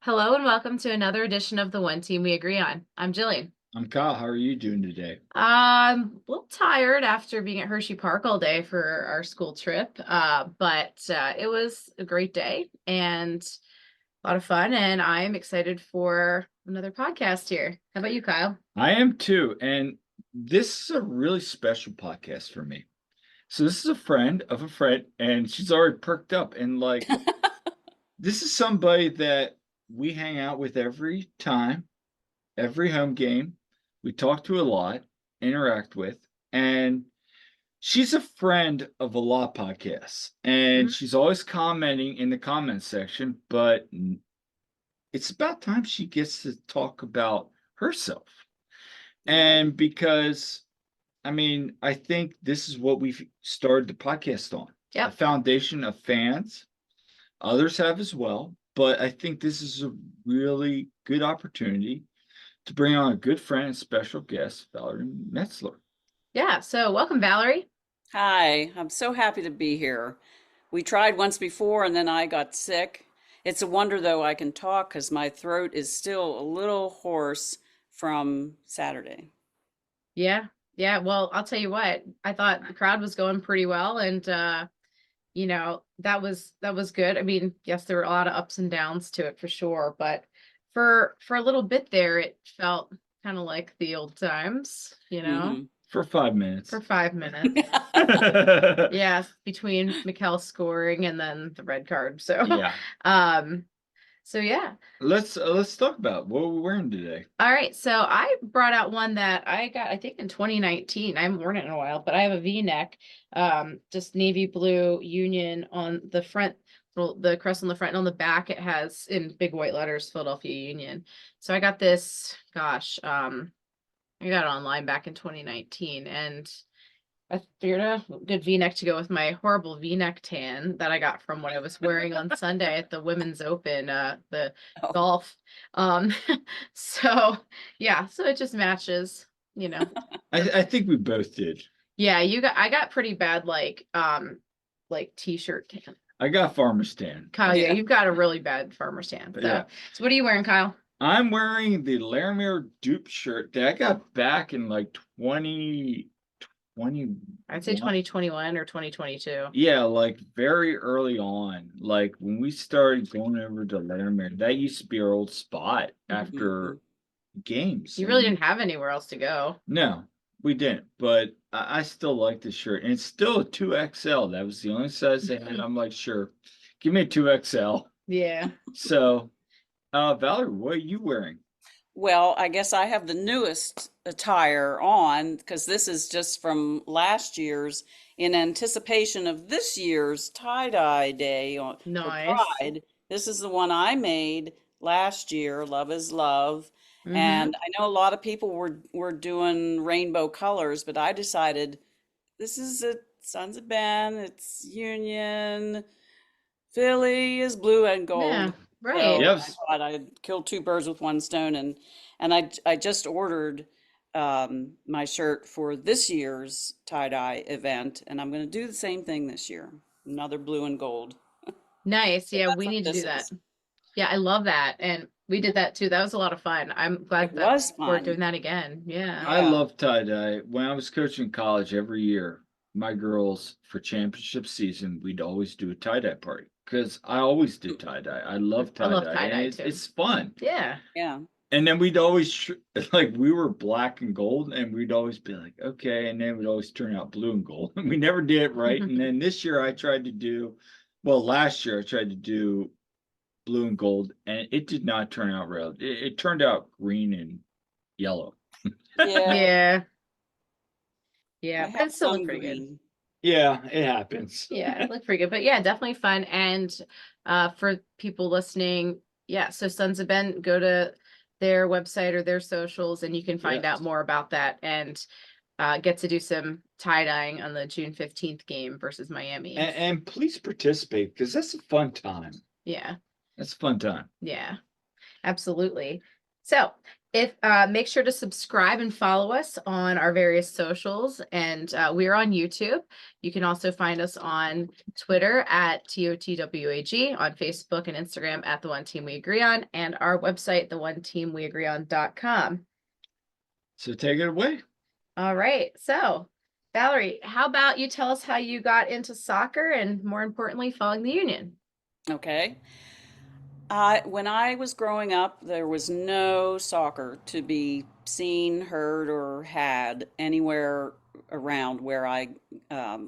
Hello and welcome to another edition of the One Team We Agree On. I'm Jillian. I'm Kyle. How are you doing today? I'm a little tired after being at Hershey Park all day for our school trip, but it was a great day and a lot of fun, and I'm excited for another podcast here. How about you, Kyle? I am too, and this is a really special podcast for me. So this is a friend of a friend, and she's already perked up. And this is somebody that we hang out with every time, every home game. We talk to a lot, interact with, and she's a friend of a lot of podcasts, and Mhm. she's always commenting in the comment section, but it's about time she gets to talk about herself. Right. And because, I think this is what we've started the podcast on, a Yep. foundation of fans. Others have as well, but I think this is a really good opportunity to bring on a good friend and special guest, Valerie Metzler. Yeah. So welcome, Valerie. Hi, I'm so happy to be here. We tried once before and then I got sick. It's a wonder though I can talk because my throat is still a little hoarse from Saturday. Yeah. Yeah. Well, I'll tell you what, I thought the crowd was going pretty well, and that was good. I mean, yes, there were a lot of ups and downs to it for sure, but for a little bit there it felt kind of like the old times, Hmm. For 5 minutes. for 5 minutes. Yeah, between Mikkel scoring and then the red card. So Yeah. um so yeah. Let's talk about what we're wearing today. All right, so I brought out one that I got, I think, in 2019. I haven't worn it in a while, but I have a V-neck, just navy blue Union on the front, the crest on the front, and on the back it has in big white letters Philadelphia Union. So I got this, gosh, I got it online back in 2019, and I figured a good V-neck to go with my horrible V-neck tan that I got from what I was wearing on Sunday at the Women's Open, the Oh, golf. Um, so yeah, so it just matches, I think we both did. Yeah, I got pretty bad like t-shirt tan. I got farmer stand. Kyle, yeah, yeah. you've got a really bad farmer's tan. So, Yeah. so what are you wearing, Kyle? I'm wearing the Laramie dupe shirt that I got back in like 2020. I'd say 2021 or 2022. Yeah, like very early on. Like when we started going over to Laramie, that used to be our old spot after games. You really didn't have anywhere else to go. No, we didn't. But I still like the shirt. And it's still a 2XL. That was the only size they had. I'm like, sure, give me a 2XL. Yeah. So, Valerie, what are you wearing? Well, I guess I have the newest attire on because this is just from last year's in anticipation of this year's tie-dye day for Nice. Pride. This is the one I made last year, Love is Love. And I know a lot of people were doing rainbow colors, but I decided this is a Sons of Ben, it's Union, Philly is blue and Yeah, gold. right. So I Yes. thought I'd kill two birds with one stone, and I just ordered my shirt for this year's tie-dye event, and I'm going to do the same thing this year. Another blue and gold. Nice. So Yeah, that's we what need to do this that. is. Yeah, I love that. And we did that too. That was a lot of fun. I'm glad It that was we're doing fun. that again. Yeah. I Yeah. love tie-dye. When I was coaching college every year, my girls for championship season, we'd always do a tie-dye party because I always did tie-dye. I love I love tie-dye and tie-dye it's, too. it's fun. Yeah. Yeah. And then we'd always like we were black and gold, and we'd always be like, okay, and then it would always turn out blue and gold. And we never did it right. And then this year I tried to do, well, last year I tried to do blue and gold, and it did not turn out real. It turned out green and yellow. Yeah. Yeah. I Yeah, but have it still looked some pretty good. green. Yeah, it happens. Yeah, it looked pretty good. But yeah, definitely fun. And for people listening, yeah, so Sons of Ben, go to their website or their socials and you can find out Yes. more about that, and get to do some tie-dyeing on the June 15th game versus Miami. And please participate because that's a fun time. Yeah. That's a fun time. Yeah, absolutely. So if make sure to subscribe and follow us on our various socials, and we're on YouTube. You can also find us on Twitter at TOTWAG, on Facebook and Instagram at The One Team We Agree On, and our website, theoneteamweagreeon.com. So take it away. All right. So Valerie, how about you tell us how you got into soccer and, more importantly, following the Union? Okay. When I was growing up, there was no soccer to be seen, heard, or had anywhere around where I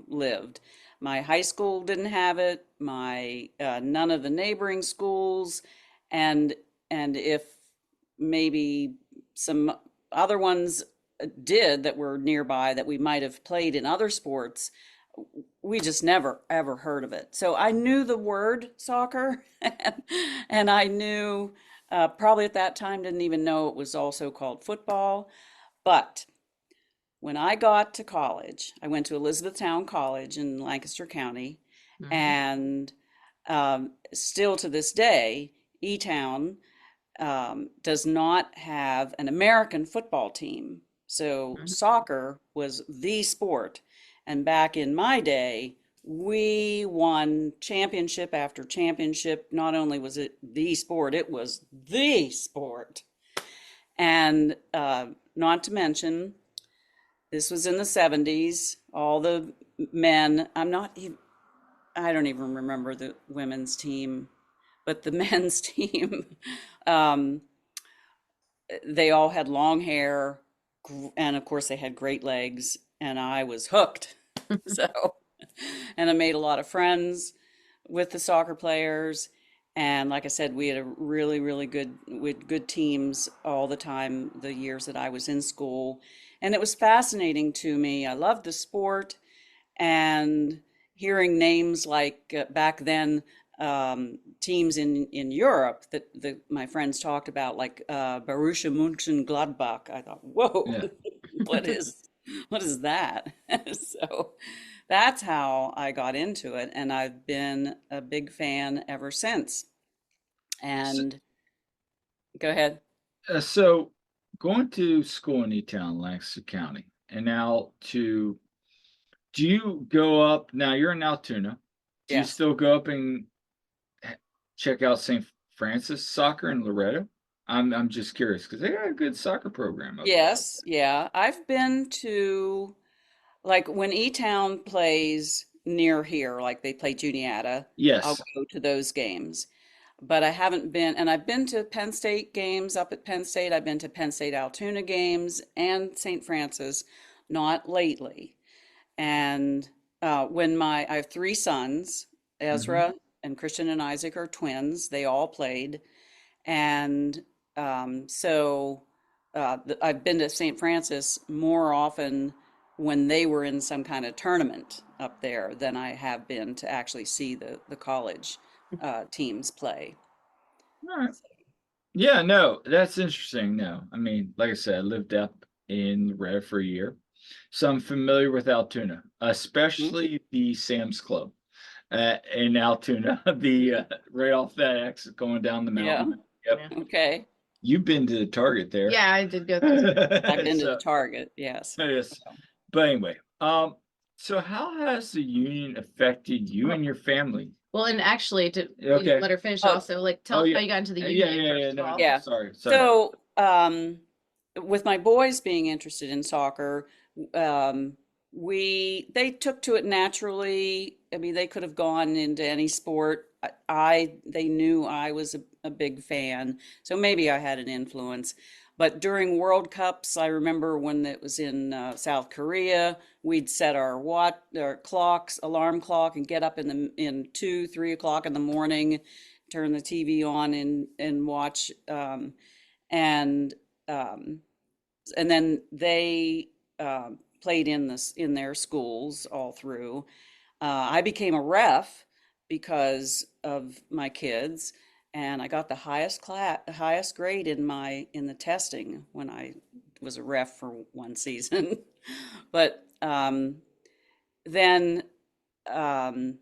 lived. My high school didn't have it. My none of the neighboring schools, and if maybe some other ones did that were nearby that we might have played in other sports, we just never ever heard of it. So I knew the word soccer, and I knew probably at that time didn't even know it was also called football. But when I got to college, I went to Elizabethtown College in Lancaster County, Mhm. and still to this day, E-Town does not have an American football team. So Mhm. soccer was the sport. And back in my day, we won championship after championship. Not only was it the sport, it was the sport. And not to mention, this was in the 70s. All the men, I don't even remember the women's team, but the men's team, um, they all had long hair, and of course they had great legs, and I was hooked. So, and I made a lot of friends with the soccer players. And like I said, we had a really, really good, with good teams all the time, the years that I was in school. And it was fascinating to me. I loved the sport, and hearing names like back then, teams in Europe that my friends talked about, like Borussia Mönchengladbach. I thought, whoa, Yeah. what is that? So that's how I got into it, and I've been a big fan ever since. So, And go ahead. so going to school in E-Town, Lancaster County, and now do you go up now? You're in Altoona. Do you Yes. still go up and h- check out St. Francis soccer in Loretto? I'm just curious because they got a good soccer program up there. Yes, yeah. I've been to, like, when E-Town plays near here, like they play Juniata, I'll Yes. go to those games. But I haven't been, and I've been to Penn State games up at Penn State. I've been to Penn State Altoona games and St. Francis, not lately. And I have three sons, Hmm. Ezra and Christian and Isaac are twins. They all played. And I've been to St. Francis more often when they were in some kind of tournament up there than I have been to actually see the college teams play. All right. Yeah, no, that's interesting. No, I mean, like I said, I lived up in Red for a year, so I'm familiar with Altoona, Mhm. especially the Sam's Club in Altoona, the right off that exit going down the Yeah. mountain. Yep, Yeah. Okay. you've been to the Target there, Yeah, I did go through. I've been to the so Target. Yes. yes. But anyway, so how has the union affected you and your family? Well, and actually, to Okay. let her finish, Oh, also, like, tell Oh us yeah. how you got into the Yeah, Union, yeah, yeah. first of No, all. no. yeah. Sorry. So, with my boys being interested in soccer, um, they took to it naturally. I mean, they could have gone into any sport. They knew I was a big fan, so maybe I had an influence. But during World Cups, I remember when it was in South Korea, we'd set our clocks, alarm clock, and get up in 2, 3 o'clock in the morning, turn the TV on and watch. And um, and then they played in their schools all through. I became a ref because of my kids, and I got the highest grade in the testing when I was a ref for one season. But then um,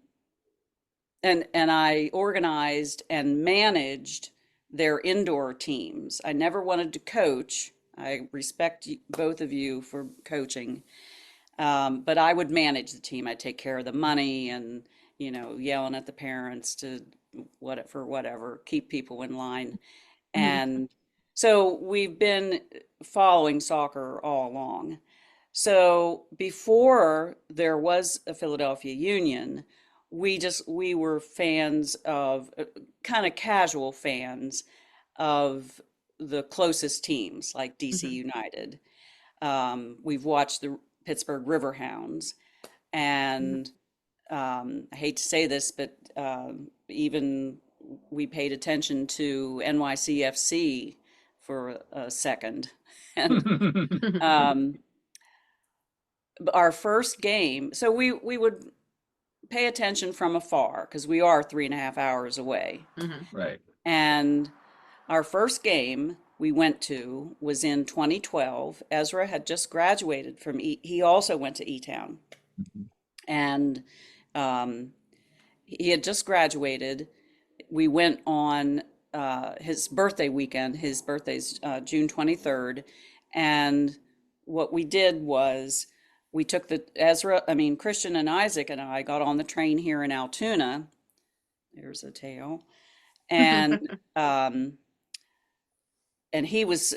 and I organized and managed their indoor teams. I never wanted to coach. I respect both of you for coaching. But I would manage the team. I'd take care of the money and, yelling at the parents to whatever, keep people in line. Mhm. And so we've been following soccer all along. So before there was a Philadelphia Union, we were fans of kind of casual fans of the closest teams like DC Mhm. United. We've watched the Pittsburgh Riverhounds, Mhm. and I hate to say this, but even we paid attention to NYCFC for a second. And um, our first game, so we would pay attention from afar because we are 3.5 hours away. Mhm. Right. And our first game we went to was in 2012. Ezra had just graduated from he also went to E-Town. Mhm. And um, he had just graduated. We went on his birthday weekend. His birthday's June 23rd. And what we did was we took Christian and Isaac and I got on the train here in Altoona. There's a tail. And um, and he was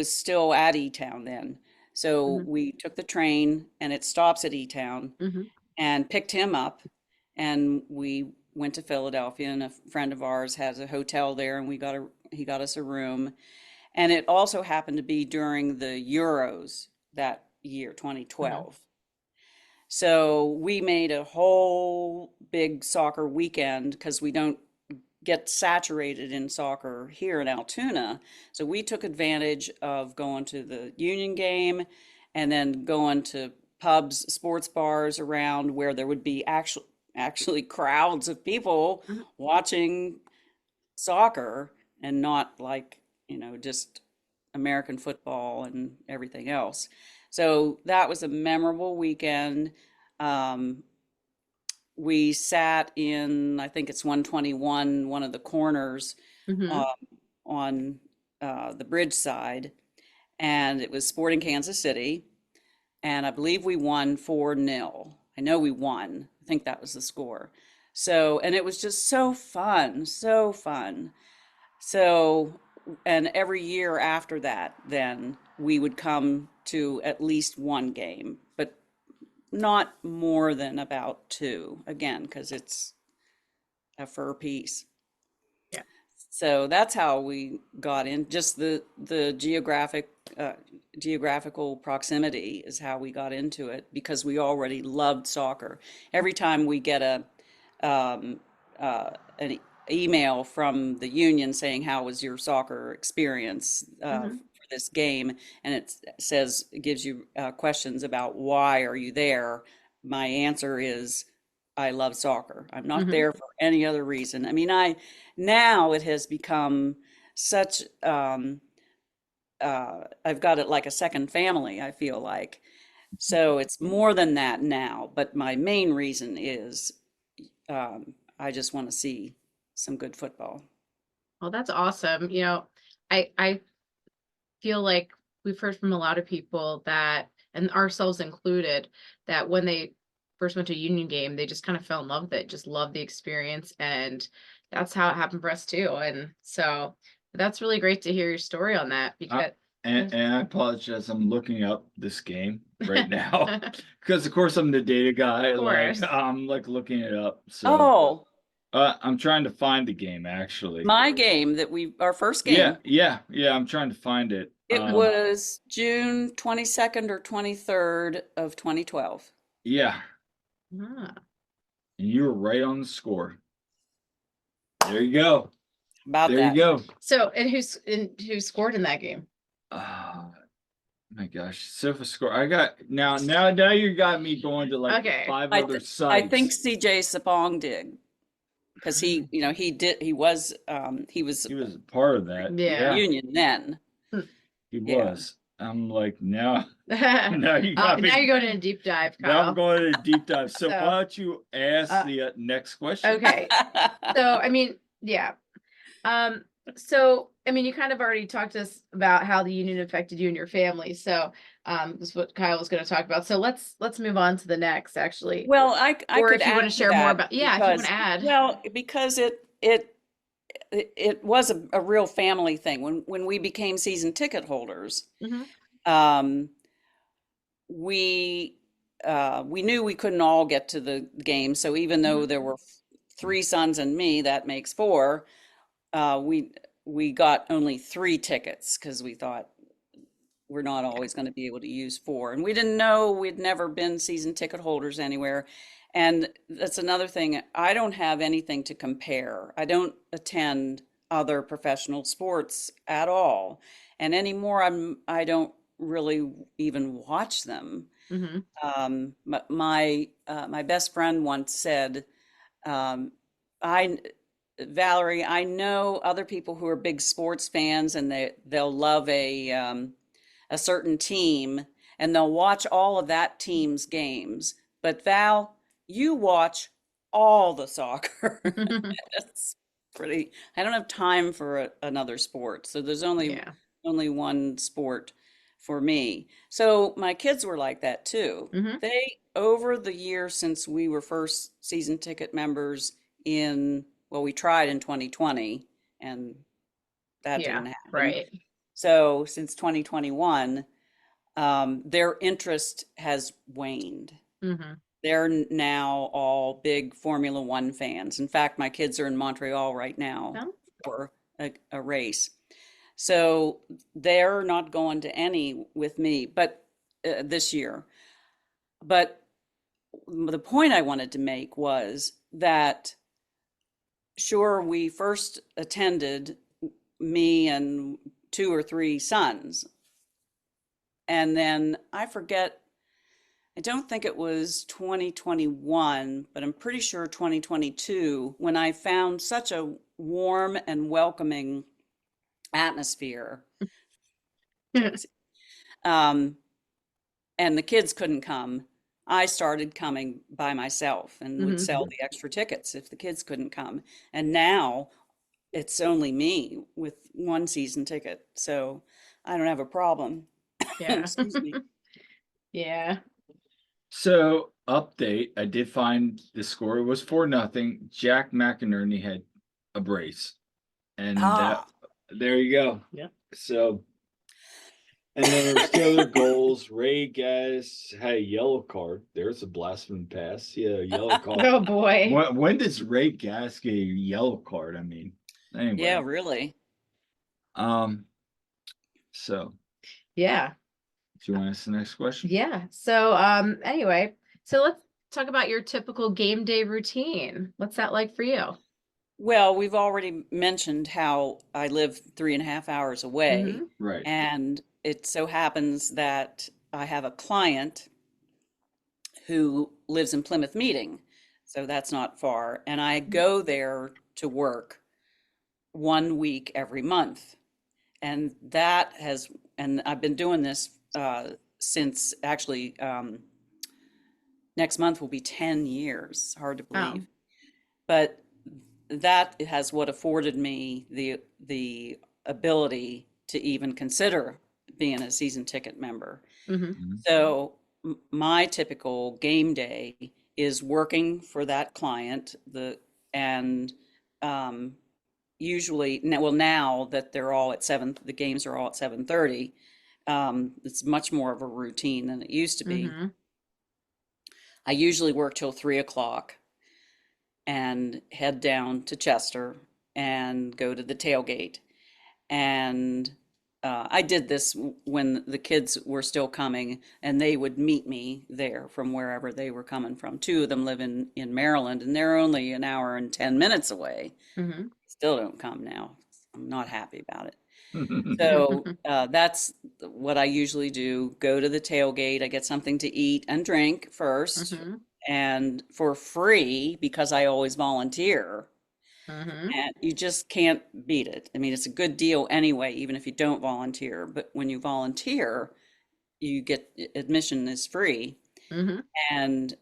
still at E-Town then. So Mhm. we took the train and it stops at E-Town Mhm. and picked him up, and we went to Philadelphia, and a friend of ours has a hotel there, and he got us a room. And it also happened to be during the Euros that year, Mhm. 2012. So we made a whole big soccer weekend because we don't get saturated in soccer here in Altoona. So we took advantage of going to the Union game and then going to pubs, sports bars around where there would be actually crowds of people Mhm. watching soccer and not like, just American football and everything else. So that was a memorable weekend. Um, we sat in, I think it's 121, one of the corners uh, Mhm. on the bridge side, and it was Sporting Kansas City, and I believe we won 4-0. I know we won. I think that was the score. So, and it was just so fun, so fun. So, and every year after that, then we would come to at least one game, but not more than about two, again, because it's a fur piece. Yeah. So that's how we got in. Just the geographical proximity is how we got into it because we already loved soccer. Every time we get an email from the union saying how was your soccer experience Mhm. for this game, and it gives you questions about why are you there. My answer is I love soccer. I'm not Mhm. there for any other reason. I mean, now it has become such I've got it like a second family, I feel like. So it's more than that now, but my main reason is I just want to see some good football. Well, that's awesome. I feel like we've heard from a lot of people that, and ourselves included, that when they first went to a Union game, they just kind of fell in love with it, just loved the experience. And that's how it happened for us too. And so that's really great to hear your story on that I, because and I apologize. I'm looking up this game right now of because, of course, I'm the data guy. Like course. I'm like looking it up. So Oh, I'm trying to find the game actually. my game our first Yeah, game, yeah. I'm trying to find it. it was June 22nd or 23rd of 2012. Yeah, Ah. and you were right on the score. There you go. About There you that. go. So, and who scored in that game? Oh my gosh, Sofa score. I got now you got me going to like Okay. five I other th I think sites. CJ Sapong did because he was He was a part of that. Yeah. Yeah, Union then. he Yeah. was. I'm like now Now now you got me. you're going in a deep dive, Now I'm Kyle. going to a deep dive. So So, why don't you ask uh, the next question? okay. So, I mean, yeah. Um, So, I mean, you kind of already talked to us about how the union affected you and your family. So, this is what Kyle was going to talk about. So let's move on to the next, actually. Well, I Or could if you want add to to share more that about, yeah, if you want because, to add. well, because it was a real family thing. When we became season ticket holders, Mhm. um, we we knew we couldn't all get to the game. So even though Mhm. there were three sons and me, that makes four. Uh, we we got only three tickets because we thought we're not Yeah. always going to be able to use four. And we didn't know, we'd never been season ticket holders anywhere. And that's another thing. I don't have anything to compare. I don't attend other professional sports at all. And anymore, I don't really even watch them. Mhm. My best friend once said, um, I Valerie, I know other people who are big sports fans and they'll love a certain team and they'll watch all of that team's games. But Val, you watch all the soccer. That's pretty, I don't have time for another sport. So there's Yeah. only one sport for me. So my kids were like that too. Mhm. They, over the years since we were first season ticket members in, well, we tried in 2020 and that Yeah. didn't happen. Right. So since 2021, their interest has waned. Mhm. They're now all big Formula One fans. In fact, my kids are in Montreal right now No? for a race. So they're not going to any with me, but this year. But the point I wanted to make was that sure, we first attended, me and two or three sons, and then I forget, I don't think it was 2021, but I'm pretty sure 2022, when I found such a warm and welcoming atmosphere. Josie. Um, and the kids couldn't come. I started coming by myself and would Mhm. sell the extra tickets if the kids couldn't come. And now it's only me with one season ticket. So I don't have a problem. Yeah. Excuse me. Yeah. So update, I did find the score was 4-0. Jack McInerney had a brace. And Ah, there you go. Yeah. So, and then there was two other goals. Ray Gaz had a yellow card. There's a blasphemy pass. Yeah, yellow card. Oh boy. When does Ray Gaz get a yellow card? I mean, yeah, anyway. really. Um, so Yeah. do you want to ask the next question? Yeah. So, anyway, so let's talk about your typical game day routine. What's that like for you? Well, we've already mentioned how I live 3.5 hours away, Mm-hmm. Right. and it so happens that I have a client who lives in Plymouth Meeting, so that's not far, and I go there to work 1 week every month, and and I've been doing this since actually next month will be 10 years. Hard to Oh. believe, but that has what afforded me the ability to even consider being a season ticket member. Mm-hmm. Mhm. So my typical game day is working for that client, the and um, usually well now that they're all at seven, the games are all at 7:30. It's much more of a routine than it used to be. Mm-hmm. I usually work till 3 o'clock and head down to Chester and go to the tailgate. And I did this when the kids were still coming, and they would meet me there from wherever they were coming from. Two of them live in Maryland, and they're only an hour and 10 minutes away. Mm-hmm. Still don't come now. I'm not happy about it. So that's what I usually do. Go to the tailgate. I get something to eat and drink first, Mm-hmm. and for free because I always volunteer. Mm-hmm. And you just can't beat it. I mean, it's a good deal anyway, even if you don't volunteer. But when you volunteer, you get admission is free. Mm-hmm. And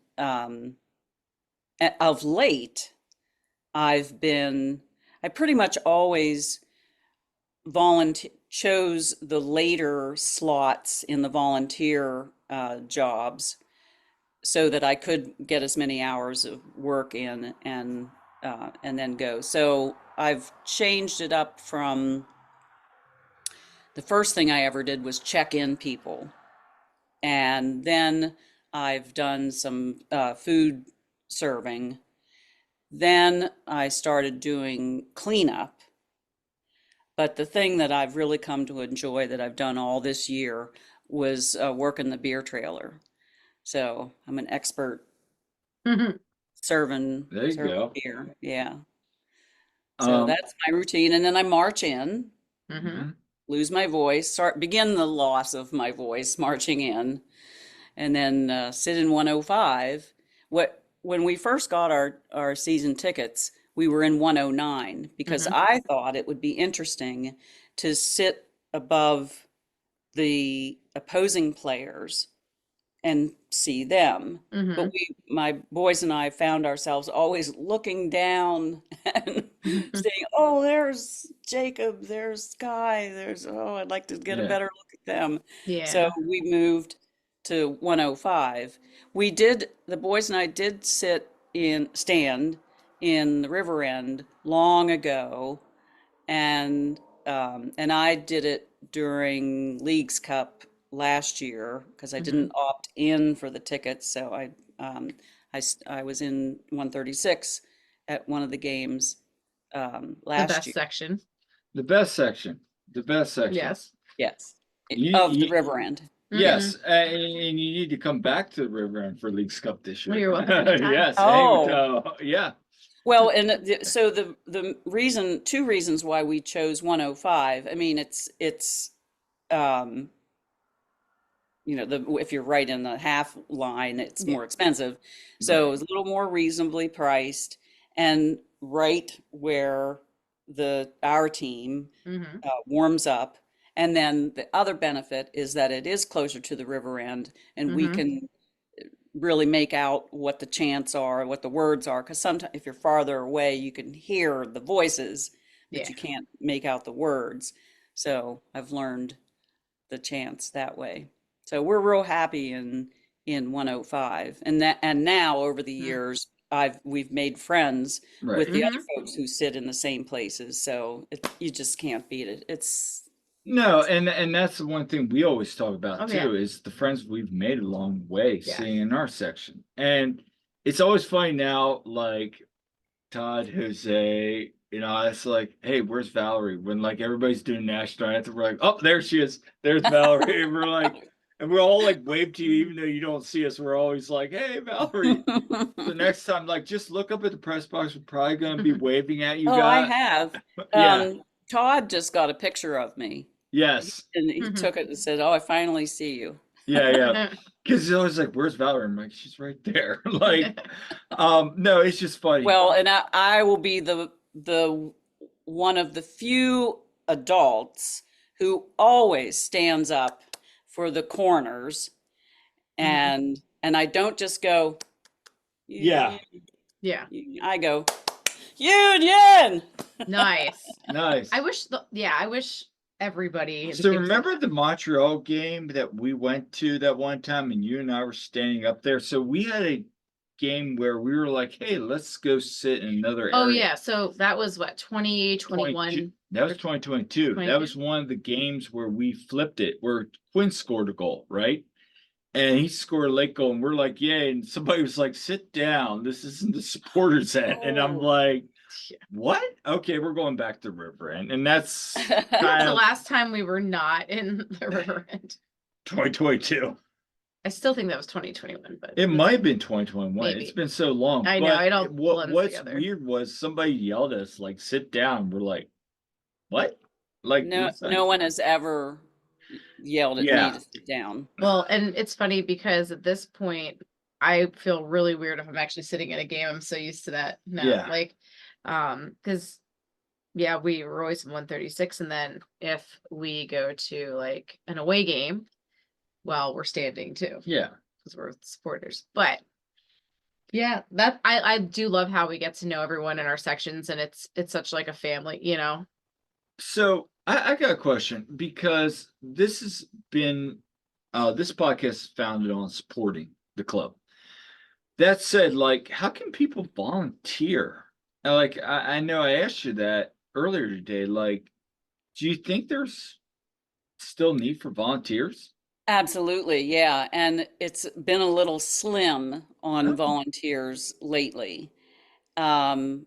of late, I've been, I pretty much always chose the later slots in the volunteer jobs so that I could get as many hours of work in and then go. So I've changed it up from the first thing I ever did was check in people. And then I've done some food serving. Then I started doing cleanup. But the thing that I've really come to enjoy that I've done all this year was working the beer trailer. So I'm an expert Mhm. serving There you go. beer. Yeah. So Um, that's my routine. And then I march in, Mhm. mhm. lose my voice, begin the loss of my voice marching in, and then sit in 105. When we first got our season tickets, we were in 109 because Mhm. I thought it would be interesting to sit above the opposing players and see them. But Mhm. my boys and I found ourselves always looking down and Mhm. saying, "Oh, there's Jacob, there's Sky, oh, I'd like to get a Yeah. better look at them." So Yeah. we moved to 105. The boys and I did stand in the river end long ago, and I did it during Leagues Cup last year because I Mhm. didn't opt in for the tickets, so um, I was in 136 at one of the games The last best year. section. The best section. The best section. Yes. Yes, You, of the you, river end. Mhm. yes, and you need to come back to the River End for Leagues Cup this Well, year. you're welcome anytime. Yes, Oh, yeah. well, and so the reason, two reasons why we chose 105. I mean, it's um, if you're right in the half line, it's Yeah. more expensive. So it Right. was a little more reasonably priced and right where our team Mhm. warms up. And then the other benefit is that it is closer to the river end, and we Mhm. can really make out what the chants are, what the words are. Because sometimes if you're farther away, you can hear the voices, but Yeah. you can't make out the words. So I've learned the chants that way. So we're real happy in 105. And now over the Mm. years we've made friends Right. with the other Mhm. folks who sit in the same places. So you just can't beat it. It's No, and that's the one thing we always talk about Oh yeah. too, is the friends we've made along the way, Yes. seeing in our section. And it's always funny now, like Todd, Jose, it's like, hey, where's Valerie? When like everybody's doing national anthem, we're like, oh, there she is. There's Valerie. And we're like, and we're all like wave to you, even though you don't see us. We're always like, hey, Valerie. So next time, like, just look up at the press box. We're probably gonna be waving at you Oh, I guys. have. Yeah. Todd just got a picture of me, Yes. and he Mhm. took it and said, "Oh, I finally see you." Yeah. Yeah. Because he's always like, where's Valerie? I'm like, she's right there. Like, no, it's just funny. Well, and I will be the one of the few adults who always stands up for the corners, Mhm. and I don't just go Yeah. Yeah. I go Union. Nice. Nice. I wish everybody in the So team said remember that. the Montreal game that we went to that one time and you and I were standing up there? So we had a game where we were like, hey, let's go sit in another Oh area. yeah. So that was what, 22 2021 that or was 2022. That 22? was one of the games where we flipped it, where Quinn scored a goal, right? And he scored a late goal, and we're like, yay. And somebody was like, sit down. This isn't the supporters end. And I'm Oh. like, what? Okay, we're going back to River End. And that's When was kind the of last time we were not in the river end? 2022. I still think that was 2021, but It might have been 2021. It's maybe. been so long. I know But it all blends what's together. weird was somebody yelled at us like, sit down. We're like, what? Like, what's that? No one has ever yelled at me Yeah. to sit down. Well, and it's funny because at this point, I feel really weird if I'm actually sitting in a game. I'm so used to that now. Yeah. Like, because yeah, we were always in 136, and then if we go to like an away game, well, we're standing too Yeah. because we're supporters. But yeah, that I do love how we get to know everyone in our sections, and it's such like a family, you know. So I got a question because this has been this podcast is founded on supporting the club. That said, like, how can people volunteer? Like, I know I asked you that earlier today. Like, do you think there's still need for volunteers? Absolutely, yeah. And it's been a little slim on Oh, volunteers lately. Um,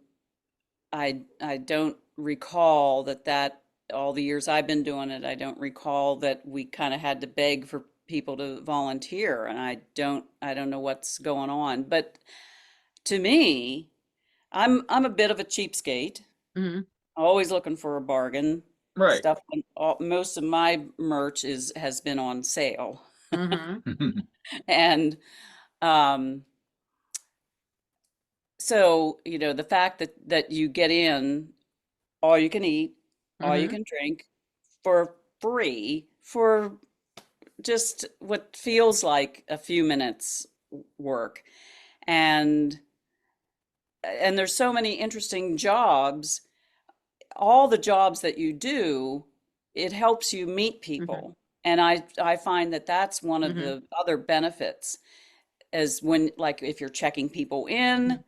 I don't recall that all the years I've been doing it, I don't recall that we kind of had to beg for people to volunteer, and I don't know what's going on. But to me, I'm a bit of a cheapskate, Hmm. always looking for a bargain. right. Stuff, most of my merch has been on sale. Hmm. And um, so, the fact that you get in all you can eat, all you Hmm. can drink for free for just what feels like a few minutes work. And there's so many interesting jobs. All the jobs that you do, it helps you meet Hmm. people. And I find that that's one of Hmm. the other benefits is when, like, if you're checking people in,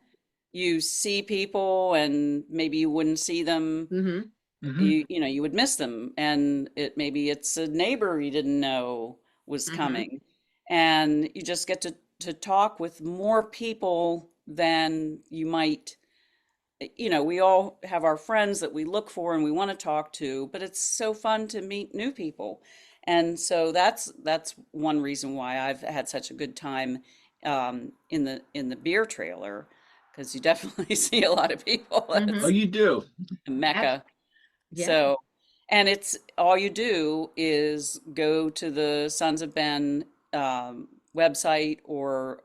you see people and maybe you wouldn't see them, Hmm. Hmm. you would miss them, and maybe it's a neighbor you didn't know was Hmm. coming, and you just get to talk with more people than you might. We all have our friends that we look for and we want to talk to, but it's so fun to meet new people. And so that's one reason why I've had such a good time in the beer trailer, because you definitely see a lot of people. Oh, Hmm. It's you do. a mecca. Yeah. So, and it's all you do is go to the Sons of Ben website, or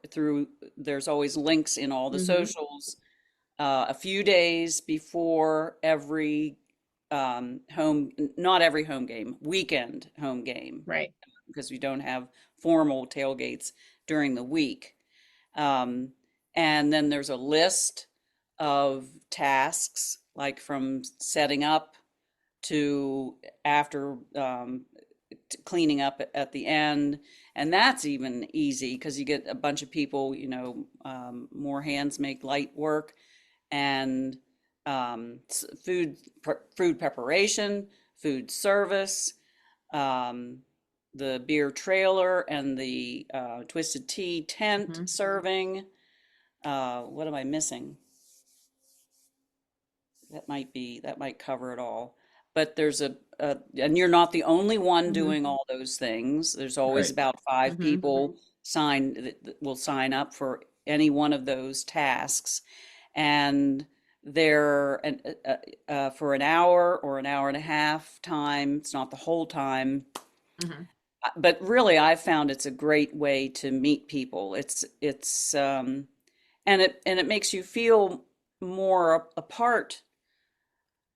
there's always links in all the Hmm. socials a few days before every not every home game, weekend home game, Right. because we don't have formal tailgates during the week. Um, and then there's a list of tasks, like from setting up to after cleaning up at the end. And that's even easy because you get a bunch of people, more hands make light work, and food preparation, food service, um, the beer trailer, and the twisted tea tent Hmm. serving. What am I missing? That might cover it all. But and you're not the only one Hmm. doing all those things. There's always Right. about five Hmm. people that will sign up for any one of those tasks, and for an hour or an hour and a half time. It's not the whole time, Hmm. but really, I've found it's a great way to meet people. And it makes you feel more a part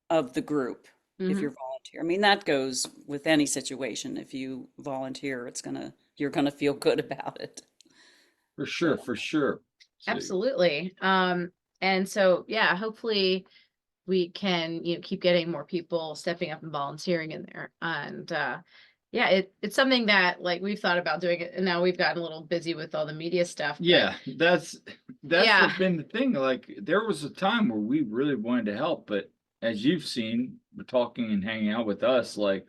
of the group if Hmm. you're volunteer. I mean, that goes with any situation. If you volunteer, you're gonna feel good about it. For So, sure. For sure. So, Absolutely. And so, yeah, hopefully we can, keep getting more people stepping up and volunteering in there. And yeah, it's something that like we've thought about doing it, and now we've gotten a little busy with all the media stuff, but yeah, that's yeah. been the thing. Like, there was a time where we really wanted to help, but as you've seen, we're talking and hanging out with us, like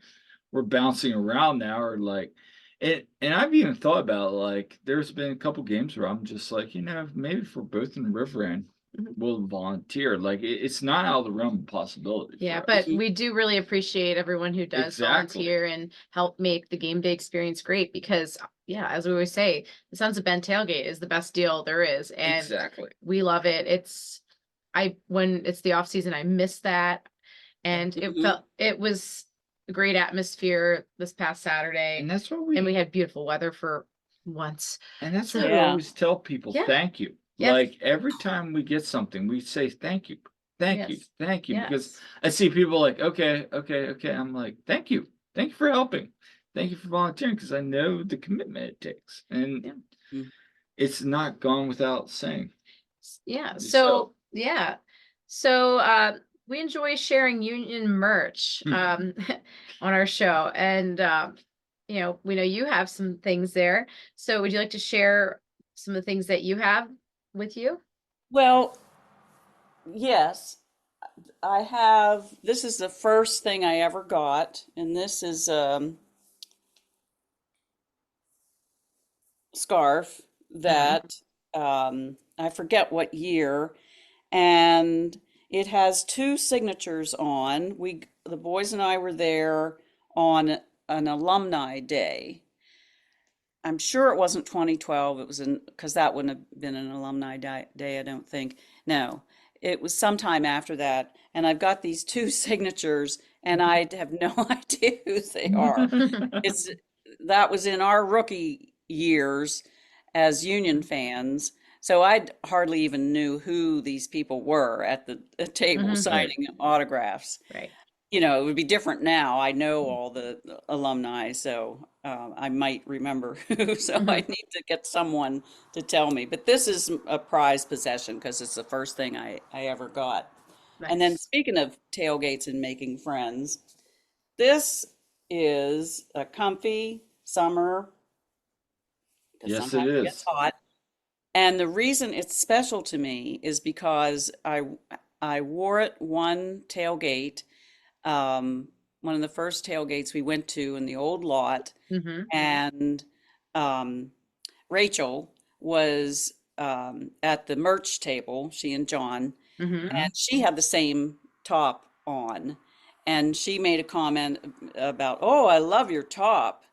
we're bouncing around now, or like and I've even thought about like there's been a couple games where I'm just like, maybe if we're both in the river end, Mhm. we'll volunteer. Like it's not out of the realm of possibility Yeah, for but us. mhm. we do really appreciate everyone who does Exactly. volunteer and help make the game day experience great because, yeah, as we always say, the Sons of Ben tailgate is the best deal there is, and Exactly. we love it. When it's the off season, I miss that, and Mhm. it was a great atmosphere this past And Saturday, that's what and we we had beautiful weather for once. And that's what So, we Yeah. always tell people, yeah, thank you. yes, Like every time we get something, we say thank you, thank you, yes, thank you. Because yes. I see people like, okay, okay, okay. I'm like, thank you. Thank you for helping. Thank you for volunteering because I know the commitment it takes. And Yeah. Mm. it's not gone without saying. Yeah. So So, yeah. So, we enjoy sharing union merch on our show, and you know, we know you have some things there. So would you like to share some of the things that you have with you? Well, yes, I have. This is the first thing I ever got, and this is scarf that I forget what year, and it has two signatures on. The boys and I were there on an alumni day. I'm sure it wasn't 2012. It was because that wouldn't have been an alumni day, I don't think. No, it was sometime after that. And I've got these two signatures, and I have no idea who they are. It's that was in our rookie years as Union fans. So I hardly even knew who these people were at the table signing autographs. Right. You know, it would be different now. I know all the alumni, so I might remember who. So I need to get someone to tell me. But this is a prized possession because it's the first thing I ever got. And then Nice. speaking of tailgates and making friends, this is a comfy summer because Yes, it sometimes it gets is. hot. And the reason it's special to me is because I wore it one tailgate, one of the first tailgates we went to in the old lot, and Rachel was at the merch table, she and John, and she had the same top on, and she made a comment about, "Oh, I love your top."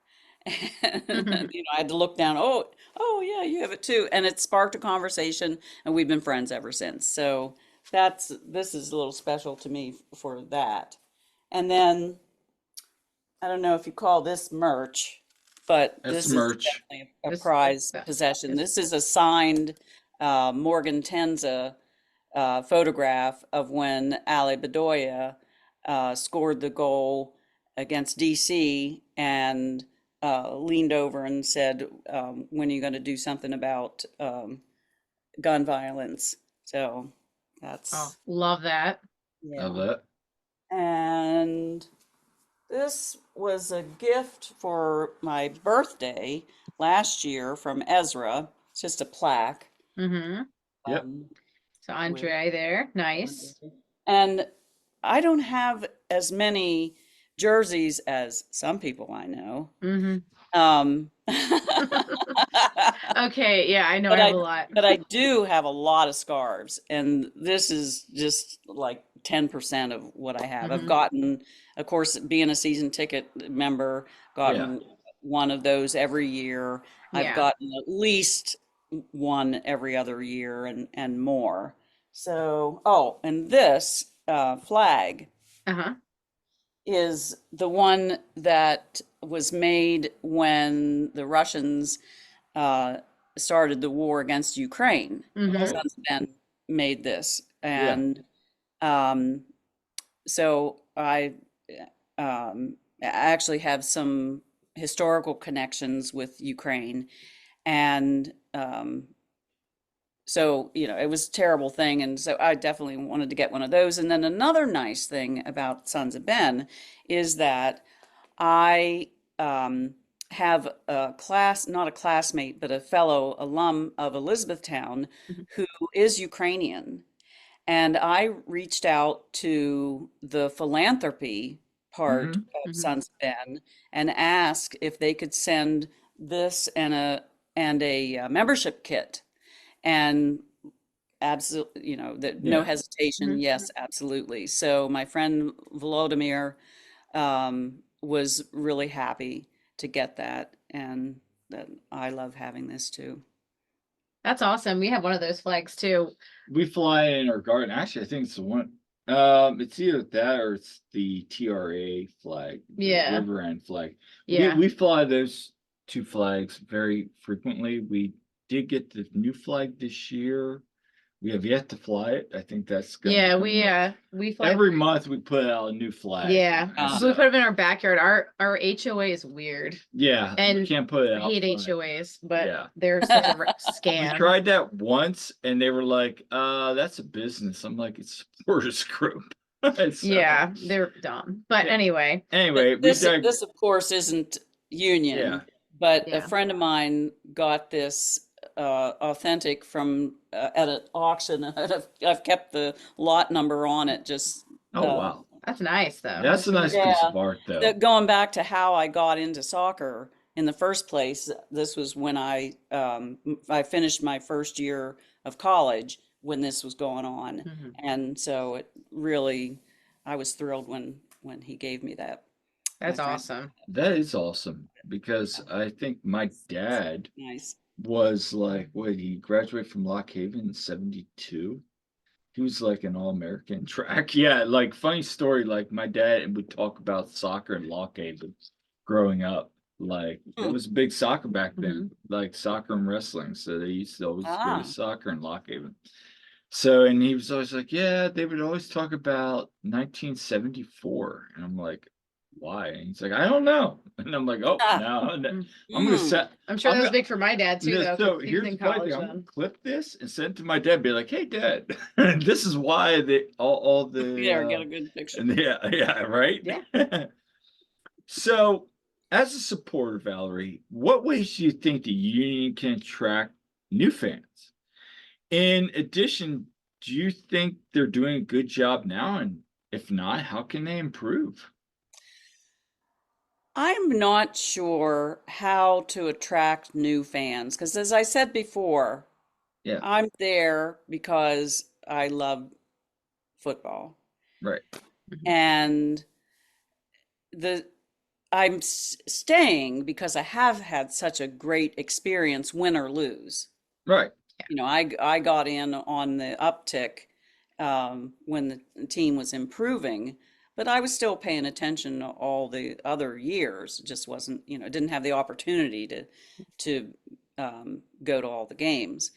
And, I had to look down. Oh yeah, you have it too. And it sparked a conversation, and we've been friends ever since. So this is a little special to me for that. And then I don't know if you call this merch, but That's this is merch. definitely a This prized that possession. is This is a signed Morgan Tenza photograph of when Ali Bedoya scored the goal against DC and leaned over and said, when are you going to do something about gun violence? So that's, love that. Love yeah. that. And this was a gift for my birthday last year from Ezra. It's just a plaque. Yep. So With Andre there, nice. and I don't have as many jerseys as some people I know. Um, Okay, yeah, I know I but have I a lot. but I do have a lot of scarves, and this is just like 10% of what I have. I've gotten, of course, being a season ticket member, Yeah. gotten one of those every year. I've Yeah. gotten at least one every other year and more. So, oh, and this flag Uh-huh. is the one that was made when the Russians uh, started the war against Ukraine. Oh, Sons of Ben made this, yeah. and um, so I actually have some historical connections with Ukraine, and so it was a terrible thing, and so I definitely wanted to get one of those. And then another nice thing about Sons of Ben is that I have a class, not a classmate, but a fellow alum of Elizabethtown who is Ukrainian. And I reached out to the philanthropy part of Sons of Ben and asked if they could send this and a membership kit. And absolutely, that no Yeah. hesitation, yes, absolutely. So my friend Volodymyr was really happy to get that, and that I love having this too. That's awesome. We have one of those flags too. We fly in our garden. Actually, I think it's the one. It's either that or it's the TRA flag, the Yeah. River End flag. Yeah. We fly those two flags very frequently. We did get the new flag this year. We have yet to fly it. I think that's gonna Yeah, come we fly. every month. We put out a new flag. Yeah. And So we put them in our backyard. Our HOA is weird. yeah, And you can't put it I out hate front. HOAs, but Yeah. they're such a We scam. tried that once and they were like, that's a business. I'm like, it's a supporters group. So, Yeah, they're dumb. But Yeah. anyway, anyway, This of course isn't union, Yeah. but a Yeah. friend of mine got this authentic from at an auction. I've kept the lot number on it. Just Oh wow, that's nice though. that's a really nice nice. piece yeah. of art, though. Going back to how I got into soccer in the first place, this was when I finished my first year of college when this was going on, Mhm. and so it really, I was thrilled when he gave me that. That's My friend, awesome. That is awesome because I think my dad nice. was like, what, he graduated from Lock Haven in 72. He was like an all-American track. Yeah, like funny story, like my dad would talk about soccer in Lock Haven growing up. Like it Hmm. was big soccer back then, Mhm. like soccer and wrestling. So they used to always go to Ah, soccer in Lock Haven. So, and he was always like, yeah, they would always talk about 1974. And I'm like, why? And he's like, I don't know. And I'm like, oh, ah, no, no. Mm. I'm gonna mm. set, I'm sure I'm that was gonna, big for my dad too, though, so because he was here's in the funny thing. college I'm gonna then. clip this and send it to my dad. Be like, hey, Dad, this is why all the Yeah, get a good picture. and yeah, right. Yeah. So, as a supporter, Valerie, what ways do you think the union can attract new fans? In addition, do you think they're doing a good job now? And if not, how can they improve? I'm not sure how to attract new fans because, as I said before, Yeah, I'm there because I love football. right, Mhm. And the staying because I have had such a great experience, win or lose. right. You know, I got in on the uptick when the team was improving, but I was still paying attention all the other years. Just wasn't, didn't have the opportunity to go to all the games.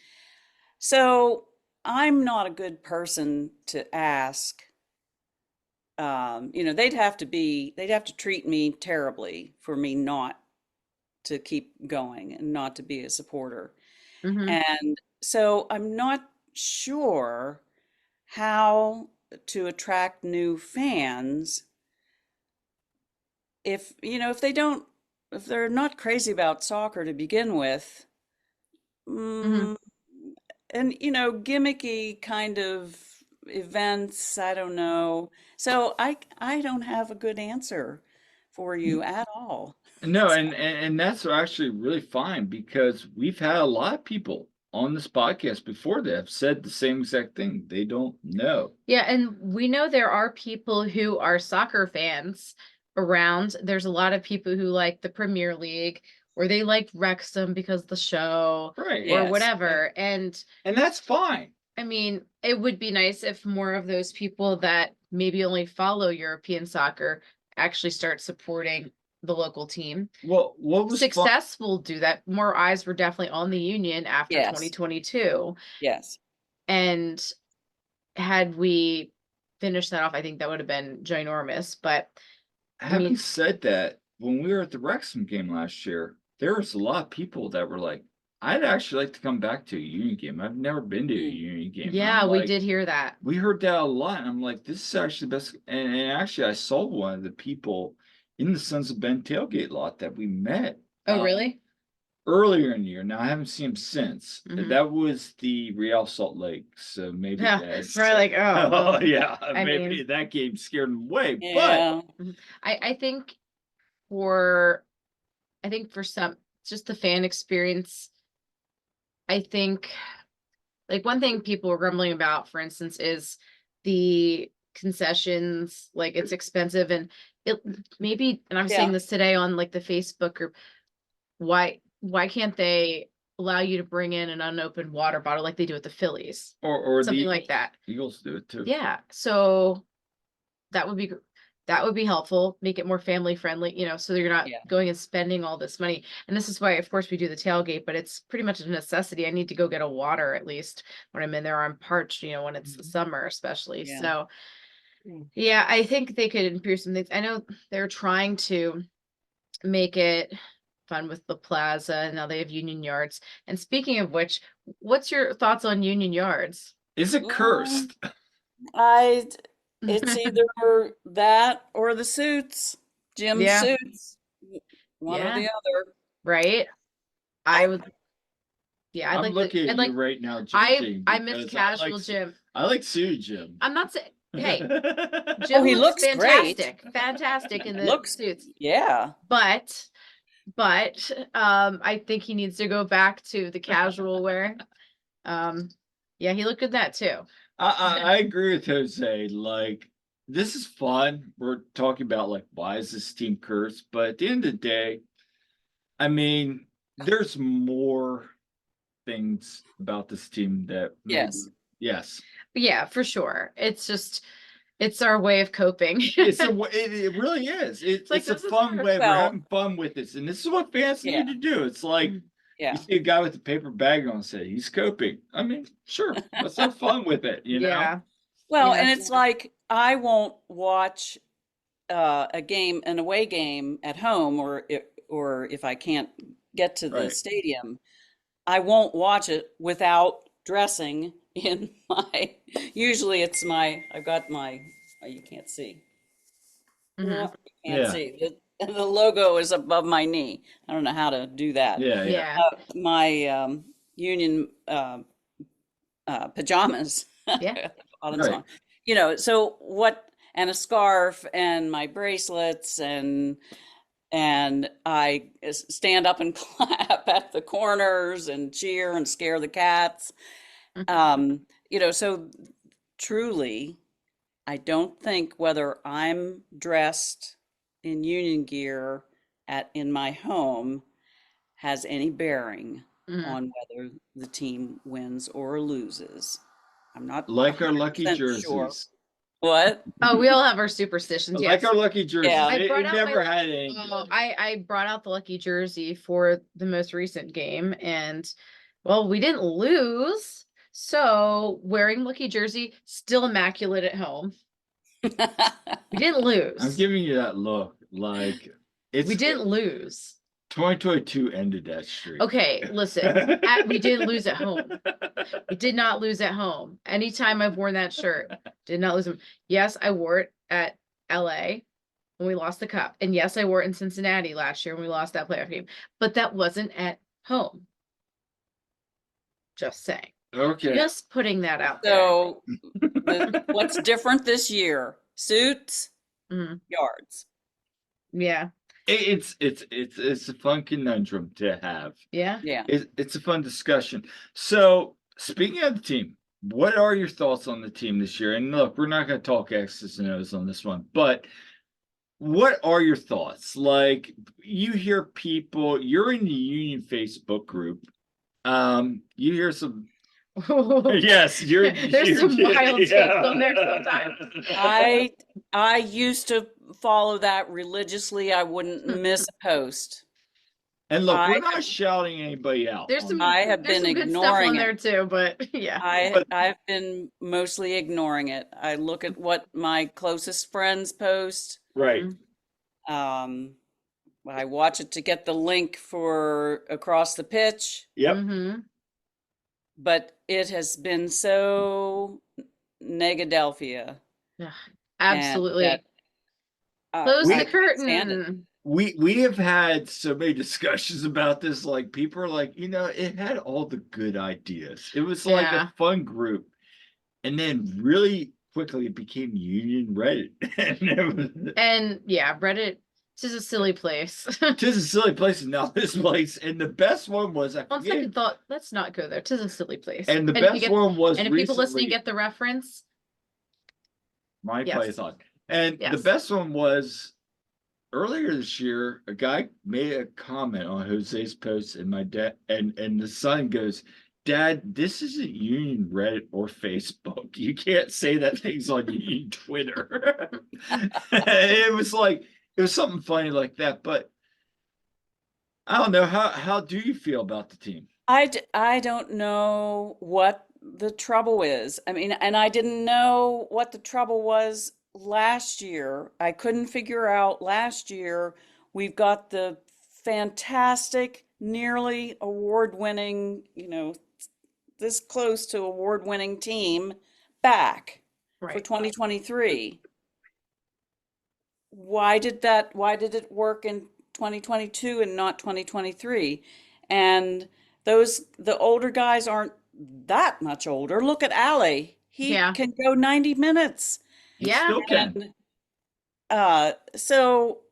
So I'm not a good person to ask. They'd have to treat me terribly for me not to keep going and not to be a supporter. Mhm. And so I'm not sure how to attract new fans if if they're not crazy about soccer to begin with. Mhm. mm, and gimmicky kind of events, I don't know. So I don't have a good answer for you at all. No, and that's actually really fine because we've had a lot of people on this podcast before that have said the same exact thing. They don't know. Yeah, and we know there are people who are soccer fans around. There's a lot of people who like the Premier League or they like Wrexham because of the show Right. or Yes. whatever. And And that's fine. I mean, it would be nice if more of those people that maybe only follow European soccer actually start supporting the local team. Well, what was fun? Success will do that. More eyes were definitely on the Union after Yes. 2022. Yes. And had we finished that off, I think that would have been ginormous. But I Having mean, said that, when we were at the Wrexham game last year, there was a lot of people that were like, I'd actually like to come back to a Union game. I've never been to a Mm. Union game. And yeah, I'm we like, did hear that. we heard that a lot. And I'm like, this is actually the best. And actually, I saw one of the people in the Sons of Ben tailgate lot that we met Oh, really? earlier in the year. Now, I haven't seen him since. Mhm. That was the Real Salt Lake. So maybe Yeah, that's. probably like, oh, Oh, yeah. I Maybe mean, that game scared him away. But Yeah. I think for some, just the fan experience, I think like one thing people were grumbling about, for instance, is the concessions. Like it's expensive and it maybe, and I was saying Yeah. this today on like the Facebook group, why can't they allow you to bring in an unopened water bottle like they do at the Phillies? or Something the like that. Eagles do it too. Yeah. So that would be that would be helpful, make it more family friendly, so you're not Yeah. going and spending all this money. And this is why, of course, we do the tailgate, but it's pretty much a necessity. I need to go get a water at least when I'm in there. I'm parched, when it's the summer, especially. Yeah. So yeah, I think they could improve some things. I know they're trying to make it fun with the plaza, and now they have Union Yards. And speaking of which, what's your thoughts on Union Yards? Is it Mm, cursed? I It's either that or the suits, gym Yeah, suits, one or yeah, the other. right. I would, yeah, I'd I'm like the, looking I'd at you like, right now, judging I miss because casual gym. I like suit gym. I'm not saying, hey, Oh, Jim he looks looks great. fantastic in the Looks, suits, yeah. but, I think he needs to go back to the casual wear. Yeah, he looked good that too. I agree with Jose. Like, this is fun. We're talking about like why is this team cursed? But at the end of the day, I mean, there's more things about this team that maybe Yes. yes. Yeah, for sure. It's just, it's our way of coping. It really is. like, It's a this is fun hard. way. We're Well, having fun with this, and this is what fans yeah, need to do. It's like Mm. yeah. you see a guy with a paper bag on, say he's coping. I mean, sure, let's have fun with it. You know, Yeah, Well, yeah, and it's like I won't watch a game, an away game at home, or if I can't get to the right? stadium, I won't watch it without dressing in my. Usually, it's my. I've got my. Oh, you can't see. hmm, No, you can't Yeah, see. The logo is above my knee. I don't know how to do that. yeah. yeah, My union pajamas yeah. bottoms Right. on, so what, and a scarf and my bracelets, and I stand up and clap at the corners and cheer and scare the cats. Mhm. So truly, I don't think whether I'm dressed in union gear in my home has any bearing Mhm. on whether the team wins or loses. I'm not Like our lucky 100% sure. jerseys. What? Oh, we all have our superstitions. Like Yes. our lucky jerseys. Yeah. I brought It out my, never had any. I brought out the lucky jersey for the most recent game, and well, we didn't lose. So wearing lucky jersey, still immaculate at home. We didn't I'm lose. giving you that look. Like We it's didn't lose. 2022 ended that streak. Okay, listen. We didn't lose at home. We did not lose at home. Anytime I've worn that shirt, did not lose them. Yes, I wore it at LA when we lost the cup. And yes, I wore it in Cincinnati last year when we lost that playoff game. But that wasn't at home. Just saying. Okay. Just putting that out there. So what's different this year? Suits, Mhm. yards. Yeah. It's a fun conundrum to have. Yeah. Yeah. It's a fun discussion. So speaking of the team, what are your thoughts on the team this year? And look, we're not going to talk X's and O's on this one, but what are your thoughts? Like you hear people, you're in the Union Facebook group. You hear some yes, There's some wild takes on there sometimes. I used to follow that religiously. I wouldn't miss a post. And look, we're I not shouting anybody out. There's some I have there's been some good stuff on ignoring there it. too, but yeah. I've been mostly ignoring it. I look at what my closest friends post. Right. Um, I watch it to get the link for across the pitch, Yep. Mm-hmm. but it has been so Negadelphia. Yeah, absolutely. That, Close I the can't stand it. curtain. We have had so many discussions about this. Like people are like, it had all the good ideas. It was like Yeah. a fun group, and then really quickly it became Union Reddit, And yeah, Reddit is a silly place. tis a silly place, and now this place. And the best one was I On forget. second thought, let's not go there. Tis a silly place. And the if you best get, one was and if people listening recently get the reference, my yes. Python. And the Yes. best one was earlier this year, a guy made a comment on Jose's post, and my dad and the son goes, "Dad, this isn't Union Reddit or Facebook. You can't say that thing's on Union Twitter." It was like it was something funny like that, but I don't know how do you feel about the team? I don't know what the trouble is. I mean, and I didn't know what the trouble was last year. I couldn't figure out last year. We've got the fantastic, nearly award-winning, this close to award-winning team back. for Right. 2023. Why did it work in 2022 and not 2023? And the older guys aren't that much older. Look at Ali. He Yeah. can go 90 minutes. He Yeah. still can. And so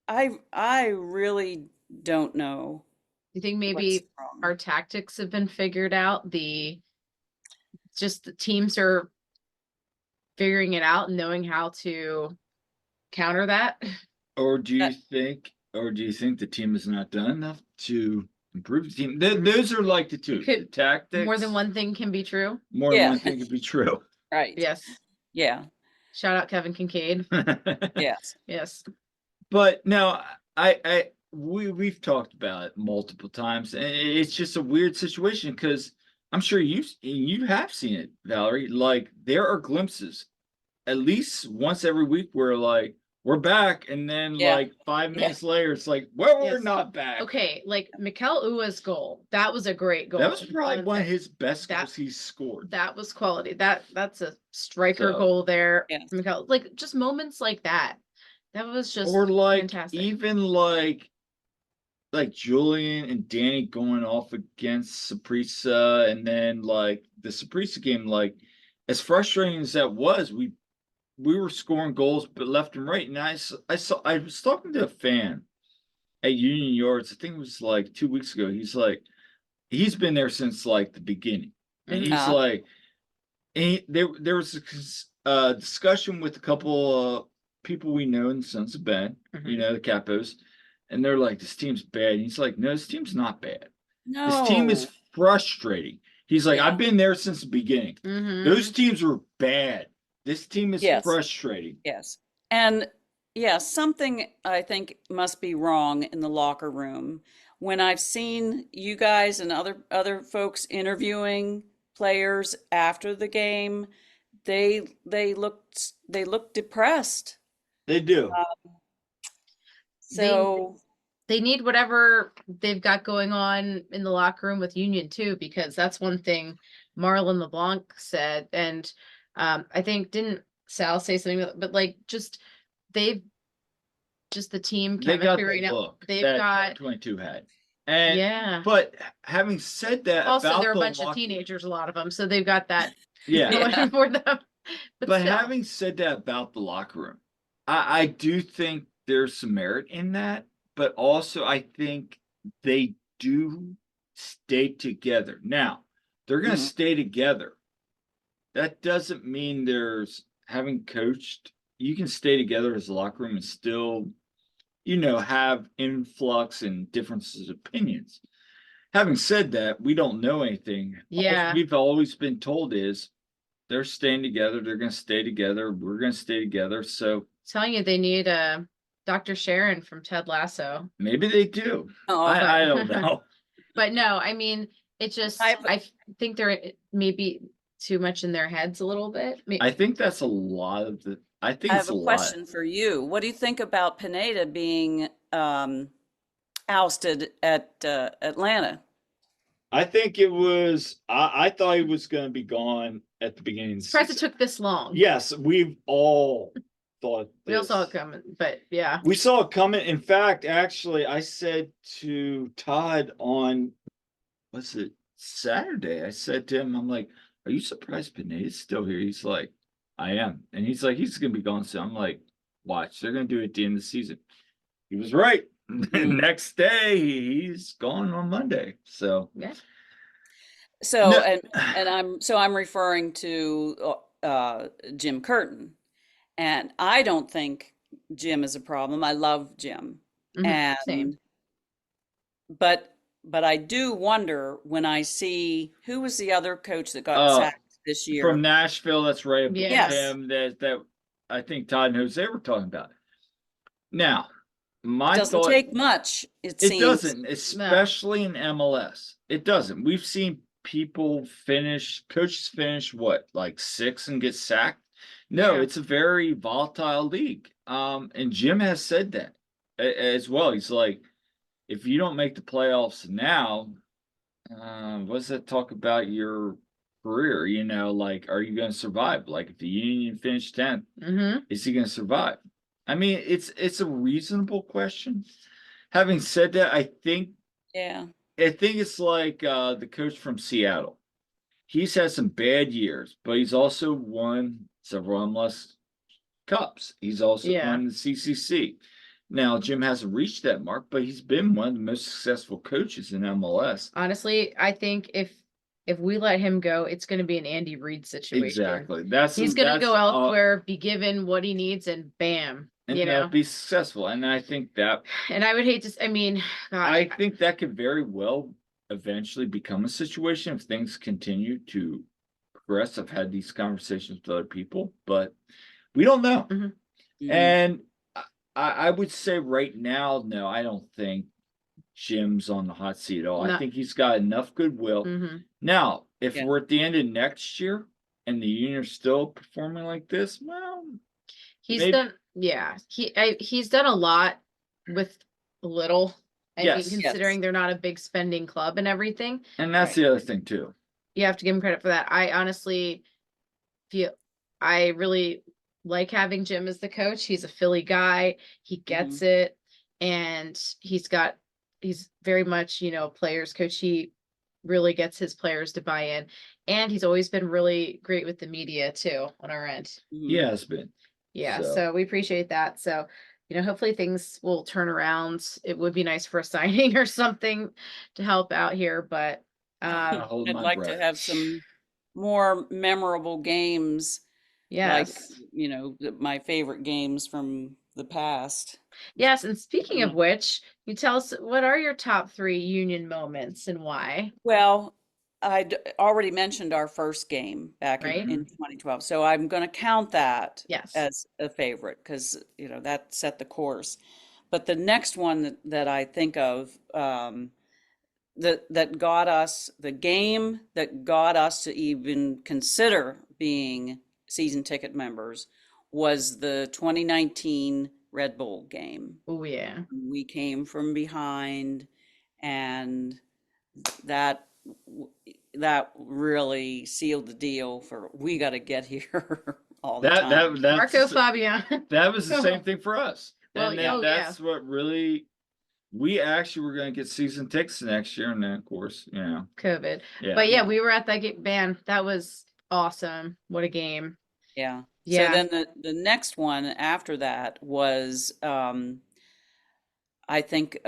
I really don't know You think what's maybe wrong. our tactics have been figured out? Just the teams are figuring it out and knowing how to counter that. Or do you That- think, the team has not done enough to improve the team? Those are like the two. Could- The tactics. More than one thing can be true. More than Yeah. one thing could be true. Right. Yes. Yeah. Shout out Kevin Kincaid. Yes. Yes. But no, we've talked about it multiple times, and it's just a weird situation because I'm sure you have seen it, Valerie. Like there are glimpses, at least once every week, where like we're back, and then Yeah. like 5 minutes later, it's like, well, we're Yes. not back. Okay, like Mikel Uwa's goal. That was a great goal. That was probably one of That- his best that- goals he's scored. That was quality. That's a striker So, goal there. yes. Mikel, like just moments like that. That was just Or like fantastic. even like Julian and Danny going off against Saprissa, and then like the Saprissa game, like as frustrating as that was, we were scoring goals but left and right. And I was talking to a fan at Union Yards, I think it was like 2 weeks ago. He's like, he's been there since like the beginning. And he's Uh-huh. like, there was a discussion with a couple people we know in the Sons of Ben, Mhm. the Capos, and they're like, this team's bad. And he's like, no, this team's not bad. No. This team is frustrating. He's like, Yeah. I've been there since the beginning. Mhm. Those teams were bad. This team is Yes. frustrating. Yes. And yeah, something I think must be wrong in the locker room. When I've seen you guys and other folks interviewing players after the game, they looked depressed. They do. So They need whatever they've got going on in the locker room with Union too, because that's one thing Marlon LeBlanc said. And I think didn't Sal say something, but like they've just the team They got chemistry the right now. look They've that got 22 had. And yeah. but having said that, Also, about they're a the bunch of locker- teenagers, a lot of them, so they've got that Yeah. going for them. But still. having said that about the locker room, I do think there's some merit in that, but also I think they do stay together. Now, they're going to Mhm. stay together. That doesn't mean there's having coached, you can stay together as a locker room and still, have influx and differences of opinions. Having said that, we don't know anything. All Yeah. we've always been told is they're staying together. They're going to stay together. We're going to stay together. So Telling you they need Dr. Sharon from Ted Lasso. maybe they do. Oh, I don't know. But no, I mean, it just I think they're maybe too much in their heads a little bit. I think that's a lot of the. I think I it's have a a lot. question for you. What do you think about Pineda being ousted at Atlanta? I think it was. I thought he was going to be gone at the beginning. Of the surprised it season. took this long. Yes, we've all thought. We all saw it this. coming, but yeah. We saw it coming. In fact, actually, I said to Todd on, what's it, Saturday? I said to him, I'm like, are you surprised Pineda's still here? He's like, I am. And he's like, he's going to be gone soon. I'm like, watch, they're going to do it at the end of the season. He was right. Next day, he's gone on Monday. So, Yeah. So No. and I'm referring to Jim Curtin, and I don't think Jim is a problem. I love Jim, Mhm, same. but I do wonder when I see who was the other coach that got Oh, sacked this year. from Nashville, that's right. above Yes. him that I think Todd and Jose were talking about. Now, my Doesn't thought, take much, it it seems. doesn't, especially in MLS. It doesn't. We've seen coaches finish what, like 6 and get sacked? No, Yeah. it's a very volatile league. And Jim has said that as well. He's like, if you don't make the playoffs now, what does that talk about your career, you know, like, are you going to survive? Like, if the Union finished 10th, is he going to survive? I mean, it's a reasonable question. Having said that, Yeah. I think it's like the coach from Seattle. He's had some bad years, but he's also won several MLS Cups. He's also Yeah. won the CCC. Now, Jim hasn't reached that mark, but he's been one of the most successful coaches in MLS. Honestly, I think if we let him go, it's going to be an Andy Reid situation. Exactly. He's going to go elsewhere, be given what he needs, and bam, and you they'll know. be successful. And I think that And I would hate to. I mean, gosh, I think that could very well eventually become a situation if things continue to progress. I've had these conversations with other people, but we don't know. Mhm. And I would say right now, no, I don't think Jim's on the hot seat at all. I No. think he's got enough goodwill. Now, if Yeah. we're at the end of next year and the Union are still performing like this, well, he's maybe- done. Yeah, he's done a lot with little. I Yes. mean, considering they're not a big spending club and everything, and that's the other thing too. you have to give him credit for that. I honestly I really like having Jim as the coach. He's a Philly guy. He gets it, and he's very much, you know, players coach. He really gets his players to buy in, and he's always been really great with the media too on our end. He has been. Yeah, So- so we appreciate that. So, you know, hopefully things will turn around. It would be nice for a signing or something to help out here, but Hold I'd my like breath. to have some more memorable games, like, yes. you know, my favorite games from the past. Yes, and speaking of which, you tell us, what are your top 3 Union moments and why? Well, I'd already mentioned our first game back Right. in 2012, so I'm going to count that Yes. as a favorite because, you know, that set the course. But the next one that I think of, that got us, the game that got us to even consider being season ticket members, was the 2019 Red Bull game. Oh yeah. We came from behind, and that really sealed the deal for, we got to get here all the time. That's Marco Fabian. that was the same thing for us. Well, And yeah. that's what really, we actually were going to get season tickets next year, and then of course, you know, COVID. yeah. But yeah, we were at that game. Man, that was awesome. What a game. Yeah. Yeah. So then the next one after that was, I think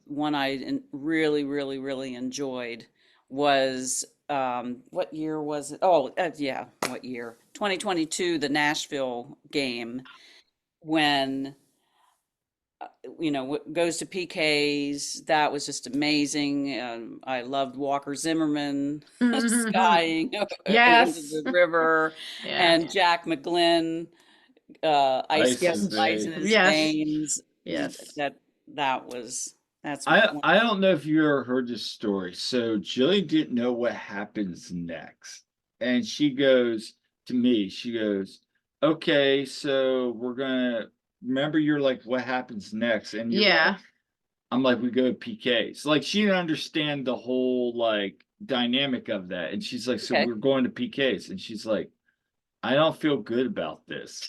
one I really enjoyed was, what year was it? Oh, yeah, what year? 2022, the Nashville game, when, you know, goes to PKs. That was just amazing. I loved Walker Zimmerman skying Yes. into the river, Yeah. and Jack McGlynn, ice Ice in his Yes. veins. Yes. That's I don't know if you ever heard this story. So Jillian didn't know what happens next. And she goes to me, she goes, okay, so we're gonna remember, you're like, what happens next? And you're Yeah. like, I'm like, we go to PKs. Like, she didn't understand the whole like dynamic of that. And she's like, so Okay. we're going to PKs. And she's like, I don't feel good about this.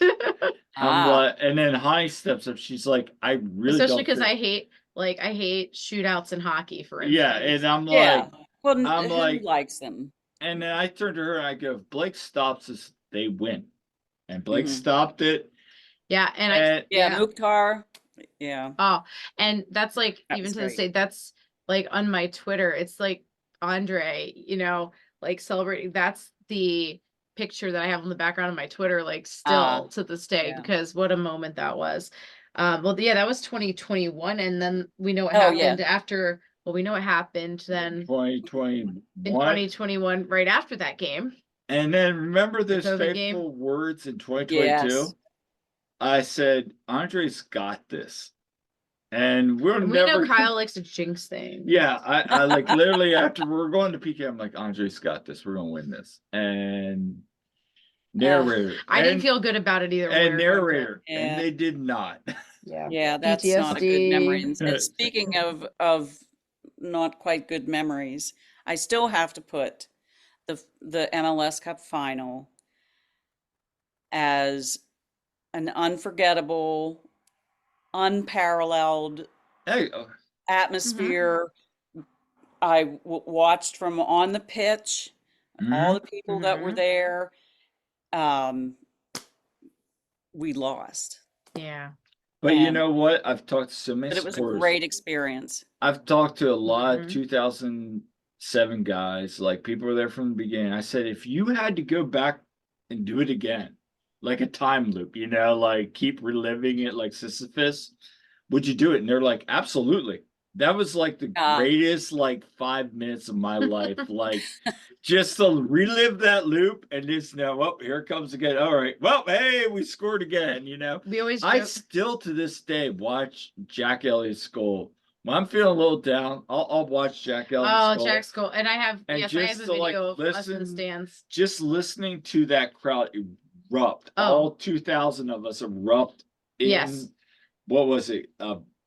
Ah. I'm like, and then Honey steps up. She's like, I really Especially don't because feel- I hate shootouts in hockey, for instance. yeah, and I'm Yeah. like, Well, I'm who like- likes them? and then I turned to her and I go, if Blake stops us, they win. And Blake Mhm. stopped it. Yeah, and Yeah, Mukhtar. Yeah. Oh, and that's like, That even was to this great. day, that's like on my Twitter, it's like Andre, you know, like celebrating. That's the picture that I have on the background of my Twitter, like still to this day, yeah. because what a moment that was. Well, yeah, that was 2021, and then we know what Oh, yeah. happened after. Well, we know what happened then 2021. in 2021, right after that game. And then remember those COVID game? fateful words in 2022? Yes. I said, Andre's got this. And we're And we never know Kyle likes to jinx things. Yeah, I like literally after we're going to PK, I'm like, Andre's got this. We're gonna win this. And narrator. I didn't feel good about it either. when we And were going to it. narrator. Yeah. And they did not. Yeah. Yeah, that's not a good memory. And PTSD. speaking of not quite good memories, I still have to put the MLS Cup final as an unforgettable, unparalleled Hey, atmosphere. I watched from on the pitch, all mhm. the people that were there. Um, we lost, Yeah. But you and know what? I've talked to so many but it was a supporters. great experience. I've talked to a lot of Mhm. 2007 guys, like people were there from the beginning. I said, if you had to go back and do it again, like a time loop, like keep reliving it like Sisyphus, would you do it? And they're like, absolutely. That was like the Uh, greatest like 5 minutes of my life. Like just to relive that loop and just know, oh, here it comes again. All right. Well, hey, we scored again. We always I joke. still to this day watch Jack Elliott's goal. When I'm feeling a little down, I'll watch Jack Elliott's Oh, goal. Jack's goal. And And yes, I have just a to like video of us in the listen, stands. just listening to that crowd erupt, Oh. all 2,000 of us erupt Yes. in what was it?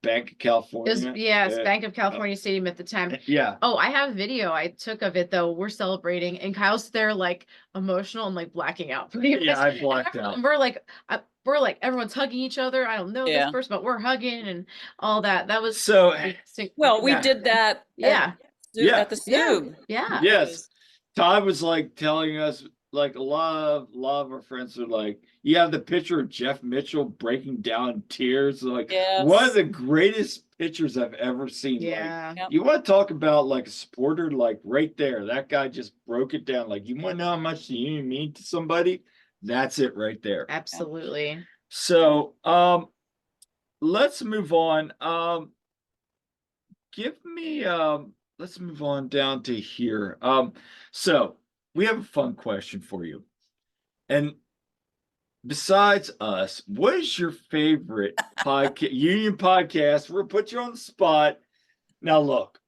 Bank of It was, California. yes, Bank of California Stadium at the time. Yeah. Oh, I have a video I took of it though. We're celebrating and Kyle's there like emotional and like blacking out pretty much. Yeah, I And blacked out. we're like everyone's hugging each other. I don't know this Yeah. person, but we're hugging and all that. That was So Well, we Yeah. did that yeah. at the Yeah. Stube. Yeah. It Yes. was- Todd was like telling us, like a lot of our friends are like, you have the picture of Jeff Mitchell breaking down in tears. Like one of Yes. the greatest pictures I've ever seen. Like Yeah. Yep. you want to talk about like a supporter, like right there, that guy just broke it down. Like you want to know how much the union mean to somebody? That's it right there. Absolutely. So let's move on. Give me let's move on down to here. So we have a fun question for you. And besides us, what is your favorite podcast union podcast? We'll put you on the spot. Now look,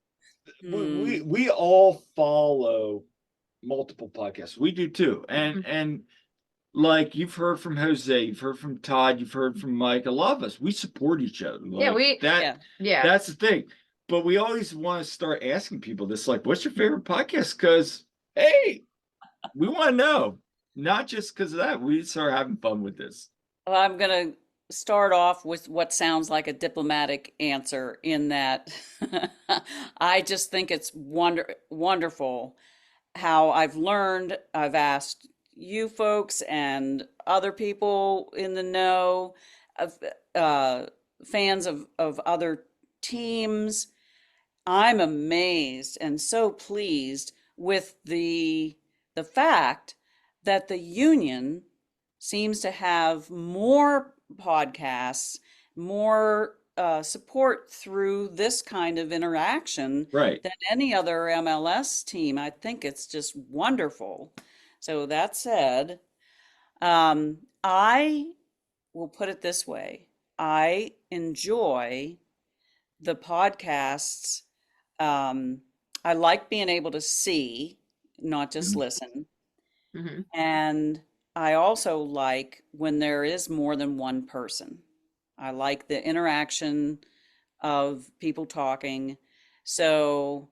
we all follow multiple podcasts. We do too. And like you've heard from Jose, you've heard from Todd, you've heard from Mike. A lot of us, we support each other. Like Yeah. that's the thing. But we always want to start asking people this, like, what's your favorite podcast? Because hey, we want to know. Not just because of that. We start having fun with this. Well, I'm going to start off with what sounds like a diplomatic answer in that I just think it's wonderful how I've asked you folks and other people in the know, of fans of other teams. I'm amazed and so pleased with the fact that the union seems to have more podcasts, more support through this kind of interaction Right. than any other MLS team. I think it's just wonderful. So that said, I will put it this way. I enjoy the podcasts. I like being able to see, not just listen. Mhm. And I also like when there is more than one person. I like the interaction of people talking. So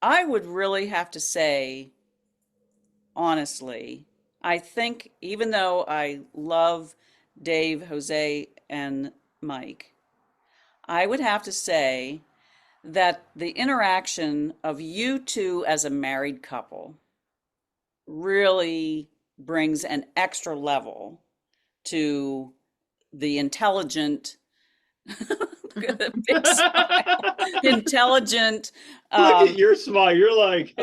I would really have to say, honestly, I think even though I love Dave, Jose, and Mike, I would have to say that the interaction of you two as a married couple really brings an extra level to the intelligent look at the big smile. Intelligent Look at your smile. You're like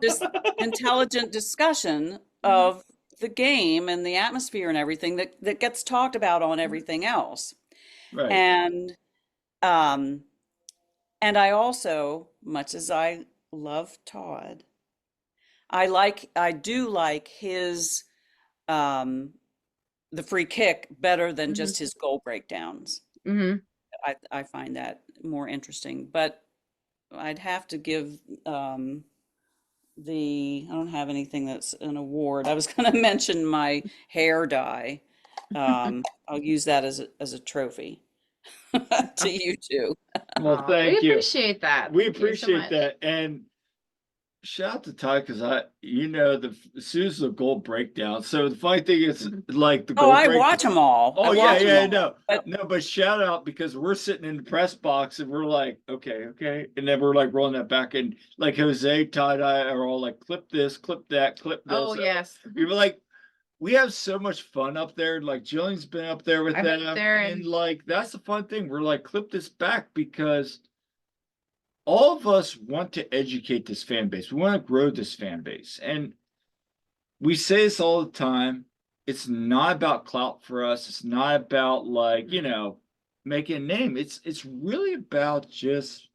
this intelligent discussion of the game and the atmosphere and everything that gets talked about on everything else. right. And I also, much as I love Todd, I do like his the free kick better than just his goal breakdowns. Mhm. I find that more interesting. But I'd have to give I don't have anything that's an award. I was going to mention my hair dye. I'll use that as a trophy. to you too. Well, Aw, we thank you. appreciate that. We Thank you so appreciate much. that. And shout out to Ty because the Susan Gold breakdown. So the funny thing is, Mhm. like the Oh, gold I breakdown. watch them all. I Oh yeah, watch them yeah, all. no, But no, but shout out because we're sitting in the press box and we're like, okay, okay, and then we're like rolling that back and like Jose, Ty, and I are all like, clip this, clip that, clip Oh, this. yes. We were like, we have so much fun up there. Like Jillian's been up there with I've been them, there and and like that's the fun thing. We're like, clip this back because all of us want to educate this fan base. We want to grow this fan base, and we say this all the time. It's not about clout for us. It's not about like, making a name. It's really about just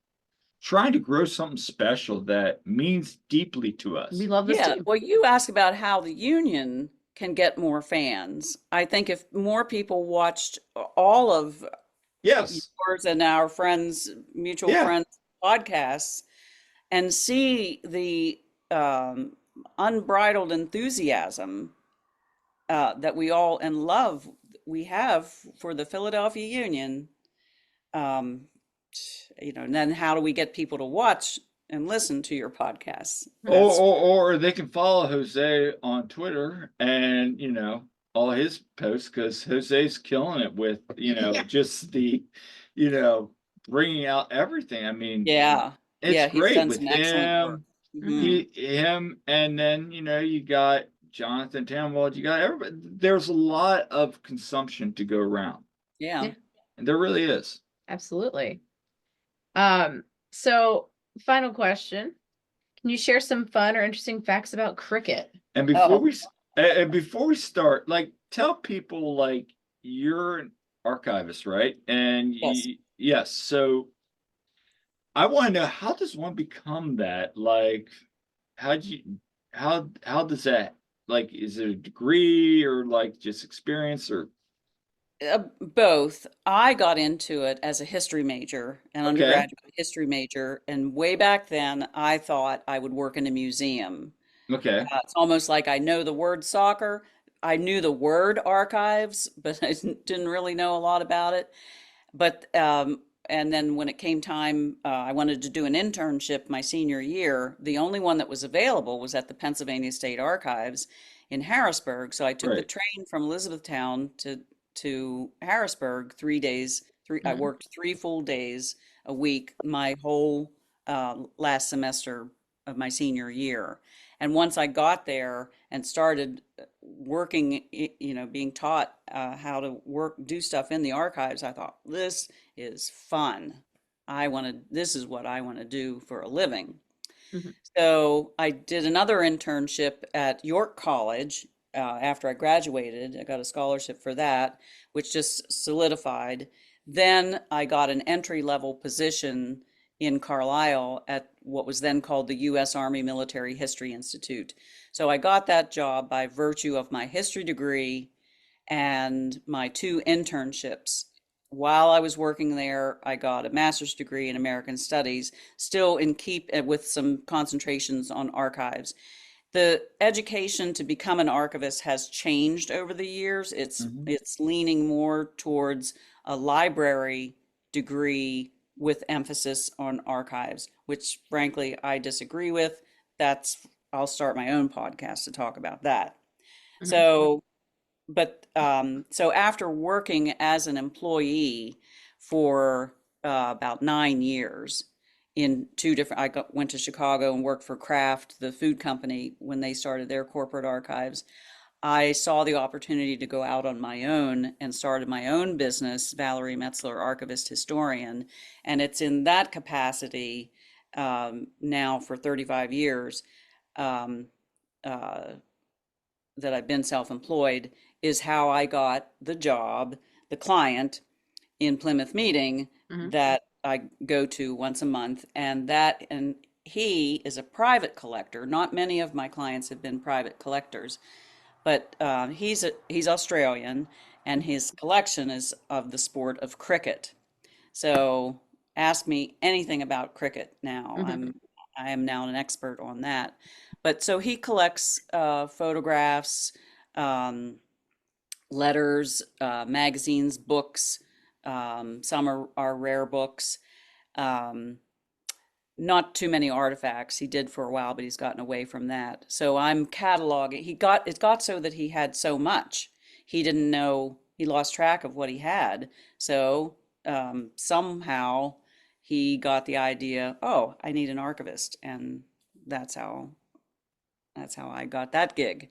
trying to grow something special that means deeply to we us. love this yeah, team. well, you asked about how the union can get more fans. I think if more people watched all of Yes. yours and our friends, mutual Yeah. friends podcasts, and see the um, unbridled enthusiasm that we all and love we have for the Philadelphia Union, um, and then how do we get people to watch and listen to your podcasts? Or, That's or or they can follow Jose on Twitter and all his posts because Jose's killing it with Yeah. just the you know bringing out everything. I mean, yeah, it's yeah, he's great done with some excellent work. him. Hmm. Mhm. Him, and then you got Jonathan Tamwald. You got everybody. There's a lot of consumption to go around, Yeah. Yeah, and there really is. absolutely. So final question. Can you share some fun or interesting facts about cricket? And before Oh, we before we start, like tell people like you're an archivist, right? And yes. yes, so I want to know how does one become that? Like, how do you how does that like is it a degree or like just experience or Both. I got into it as a history major, an okay, undergraduate history major, and way back then I thought I would work in a museum. okay, It's almost like I know the word soccer. I knew the word archives, but I didn't really know a lot about it. But and then when it came time, I wanted to do an internship my senior year. The only one that was available was at the Pennsylvania State Archives in Harrisburg. So I took the right, train from Elizabethtown to Harrisburg 3 days. I Mhm. worked 3 full days a week my whole last semester of my senior year. And once I got there and started working, being taught how to do stuff in the archives, I thought, this is fun. This is what I want to do for a living. Mhm. So I did another internship at York College after I graduated. I got a scholarship for that, which just solidified. Then I got an entry level position in Carlisle at what was then called the U.S. Army Military History Institute. So I got that job by virtue of my history degree and my two internships. While I was working there, I got a master's degree in American Studies, still in keep with some concentrations on archives. The education to become an archivist has changed over the years. It's hmm it's leaning more towards a library degree with emphasis on archives, which frankly I disagree with. That's I'll start my own podcast to talk about that. Mhm. So so after working as an employee for about 9 years in two different, went to Chicago and worked for Kraft, the food company, when they started their corporate archives. I saw the opportunity to go out on my own and started my own business, Valerie Metzler, Archivist Historian. And it's in that capacity now for 35 years. Um, uh, that I've been self-employed is how I got the job, the client in Plymouth Meeting Mhm. that I go to once a month. And he is a private collector. Not many of my clients have been private collectors, but he's Australian, and his collection is of the sport of cricket. So ask me anything about cricket now. Mhm. I am now an expert on that. But so he collects photographs, um, letters, magazines, books, Some are rare books. Um, Not too many artifacts. He did for a while, but he's gotten away from that. So I'm cataloging. It got so that he had so much. He didn't know, he lost track of what he had. So somehow he got the idea, oh, I need an archivist. And that's how I got that gig.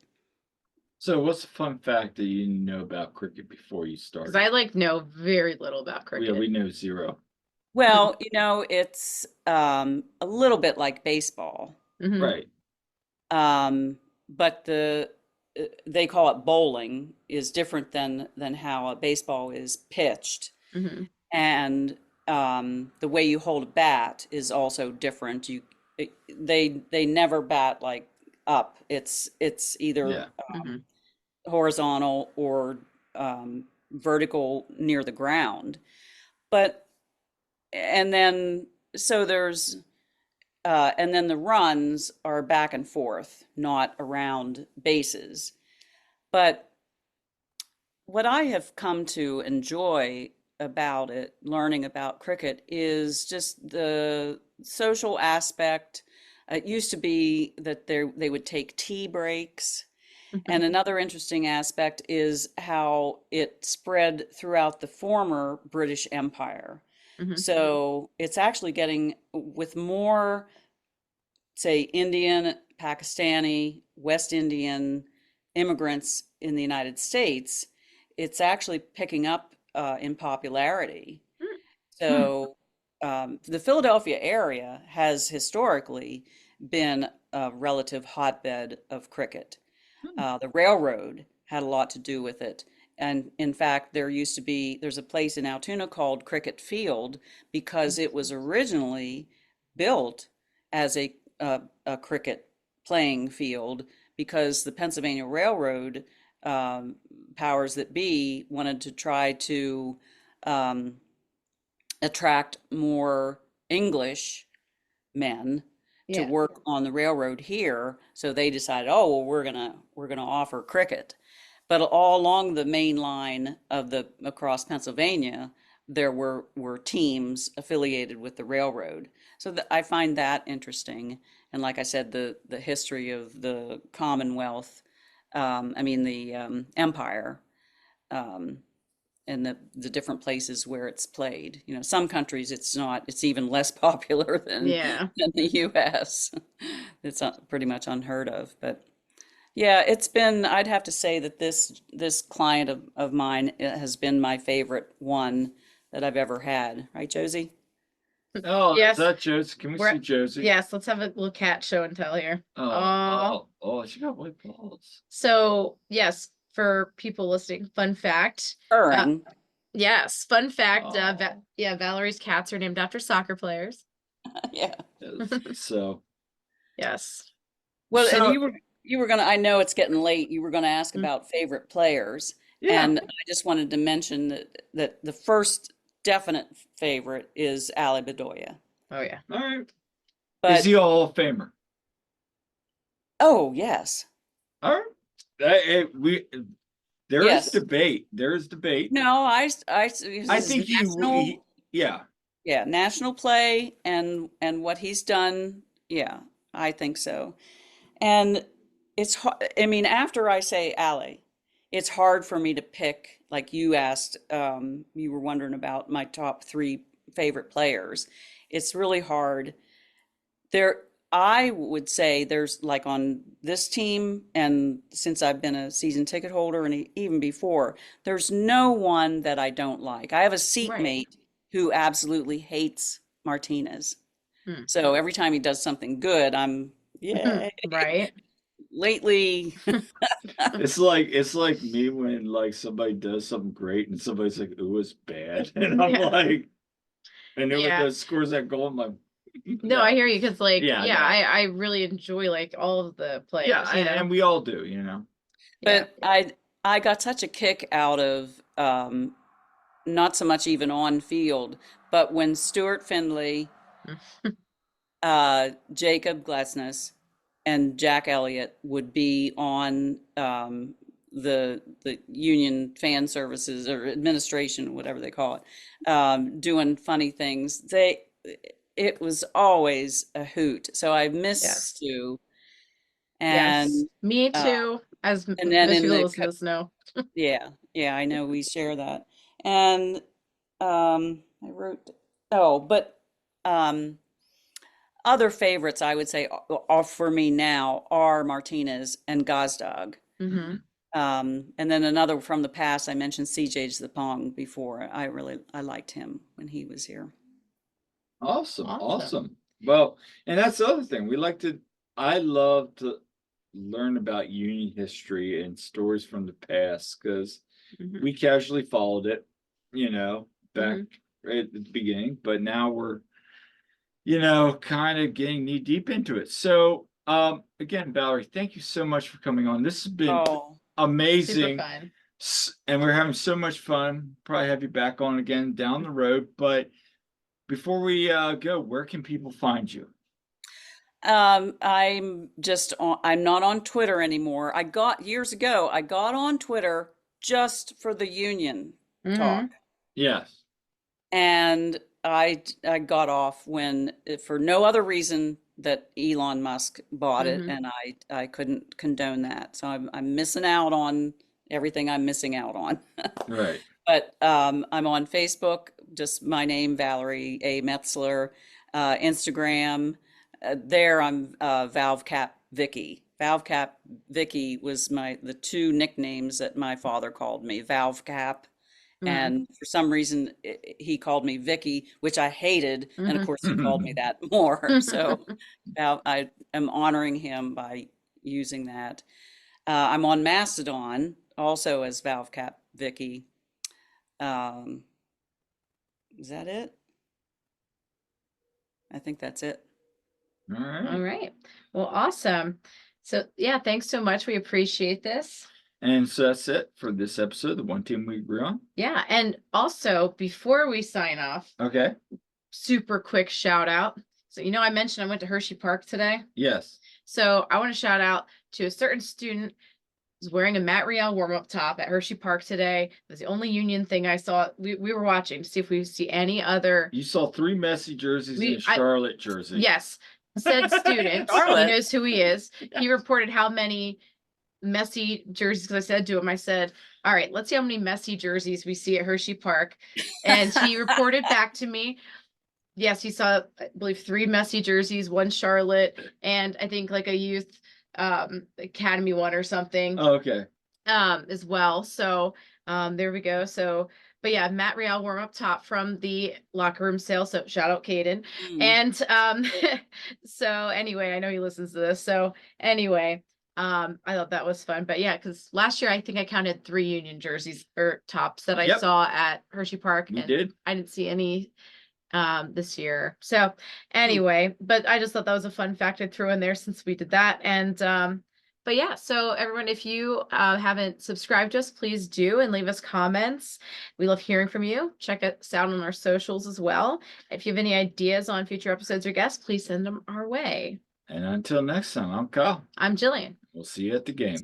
So what's a fun fact that you didn't know about cricket before you Because started? I like know very little about Yeah, we cricket. know zero. Well, it's a little bit like baseball. Mhm. Right. But they call it bowling is different than how a baseball is pitched. Mhm. And the way you hold a bat is also different. They never bat like up. It's either Yeah. Mhm. horizontal or vertical near the ground. But and then so there's and then the runs are back and forth, not around bases. But what I have come to enjoy about it, learning about cricket, is just the social aspect. It used to be that they would take tea breaks. And Mhm. another interesting aspect is how it spread throughout the former British Empire. Mhm. So it's actually getting with more, say, Indian, Pakistani, West Indian immigrants in the United States, it's actually picking up in popularity. Hmm. So the Philadelphia area has historically been a relative hotbed of cricket. Hmm. The railroad had a lot to do with it. And in fact, there's a place in Altoona called Cricket Field because it was originally built as a cricket playing field because the Pennsylvania Railroad um, powers that be wanted to try to um, attract more English men to Yeah. work on the railroad here. So they decided, oh, well, we're gonna offer cricket. But all along the main line of the across Pennsylvania, there were teams affiliated with the railroad. So I find that interesting. And like I said, the history of the Commonwealth, I mean the empire, um, and the different places where it's played. Some countries it's not, it's even less popular Yeah. than the US. It's pretty much unheard of. But yeah, I'd have to say that this client of mine has been my favorite one that I've ever had. Right, Josie? Oh, is Yes. that Josie? Can we We're see Josie? Yes, let's have a little cat show and tell here. She got white balls. So yes, for people listening, fun fact. Purring. Yes, fun fact. Oh. Yeah, Valerie's cats are named after soccer players. Yeah. So, Yes. Well, and so you were gonna, I know it's getting late. You were gonna ask Mm. about favorite players, yeah. and I just wanted to mention that the first definite favorite is Ali Bedoya. Oh yeah. All right. Is But he a Hall of Famer? oh yes, All right. There is yes. debate. There is debate. No, I this is think national, yeah. yeah, national play and what he's done. Yeah, I think so. And it's hard. I mean, after I say Ali, it's hard for me to pick. Like you asked, you were wondering about my top three favorite players. It's really hard. There, I would say there's like on this team, and since I've been a season ticket holder and even before, there's no one that I don't like. I have a Right. seatmate who absolutely hates Martinez. Hmm. So every time he does something good, I'm, yay. Right. Lately, It's like me when like somebody does something great and somebody's like, "Ooh, it's bad," and I'm Yeah. like, and whoever Yeah. scores that goal, I'm like, No, I hear you because Yeah, no. I really enjoy like all of the Yeah, players, and we all do, you know. Yeah. but I got such a kick out of not so much even on field, but when Stuart Findlay, Jacob Glesnes, and Jack Elliott would be on the union fan services or administration, whatever they call it, doing funny things. It was always a hoot. So I miss Yes. Stu. Yes. And Me uh, too, as and then most in people the listen to this know. yeah, I know we share that. And I wrote, but um, other favorites I would say are for me now are Martinez and Gazdag. Mm-hmm. And then another from the past, I mentioned CJ's the Pong before. I liked him when he was here. Awesome, Awesome. awesome. Well, and that's the other thing. I love to learn about union history and stories from the past because Mhm. we casually followed it, back Mhm. right at the beginning, but now we're, kind of getting knee deep into it. So, again, Valerie, thank you so much for coming on. This has been Oh, Super amazing. fun. And we're having so much fun. Probably have you back on again down the road. But before we go, where can people find you? I'm not on Twitter anymore. Years ago, I got on Twitter just for the union Mm-hmm. talk. Yes. And I got off when, for no other reason that Elon Musk bought it, Mm-hmm. and I couldn't condone that. So I'm missing out on everything I'm missing out on. Right. But I'm on Facebook, just my name, Valerie A. Metzler. Instagram, there I'm ValveCap Vicky. ValveCap Vicky was the two nicknames that my father called me, ValveCap. Mm-hmm. And for some reason, he called me Vicky, which I hated. And of Mm-hmm. course, he called me that more. So I am honoring him by using that. I'm on Mastodon also as ValveCap Vicky. Um, is that it? I think that's it. All right. All right. Well, awesome. So yeah, thanks so much. We appreciate this. And so that's it for this episode, the One Team We Agree On. Yeah. And also, before we sign off, Okay. super quick shout out. So, I mentioned I went to Hershey Park today. Yes. So I want to shout out to a certain student who's wearing a Matt Riel warm-up top at Hershey Park today. It was the only union thing I saw. We were watching to see if we see any other. You saw 3 Messi jerseys and a Charlotte jersey. Yes. Said student, he Charlotte. knows who he is. He reported how many Messi jerseys, because I said to him, I said, all right, let's see how many Messi jerseys we see at Hershey Park. And he reported back to me, yes, he saw, I believe, 3 Messi jerseys, 1 Charlotte, and I think like a youth academy one or something. Oh, okay. As well. So there we go. So but yeah, Matt Riel warm-up top from the locker room sale. So shout out Caden. And so anyway, I know he listens to this. So anyway, I thought that was fun. But yeah, because last year I think I counted 3 union jerseys or tops that I Yep. saw at Hershey Park. You and did. I didn't see any this year. So anyway, but I just thought that was a fun fact I threw in there since we did that. And but yeah, so everyone, if you haven't subscribed to us, please do and leave us comments. We love hearing from you. Check us out on our socials as well. If you have any ideas on future episodes or guests, please send them our way. And until next time, I'm Kyle. I'm Jillian. We'll see you at the game.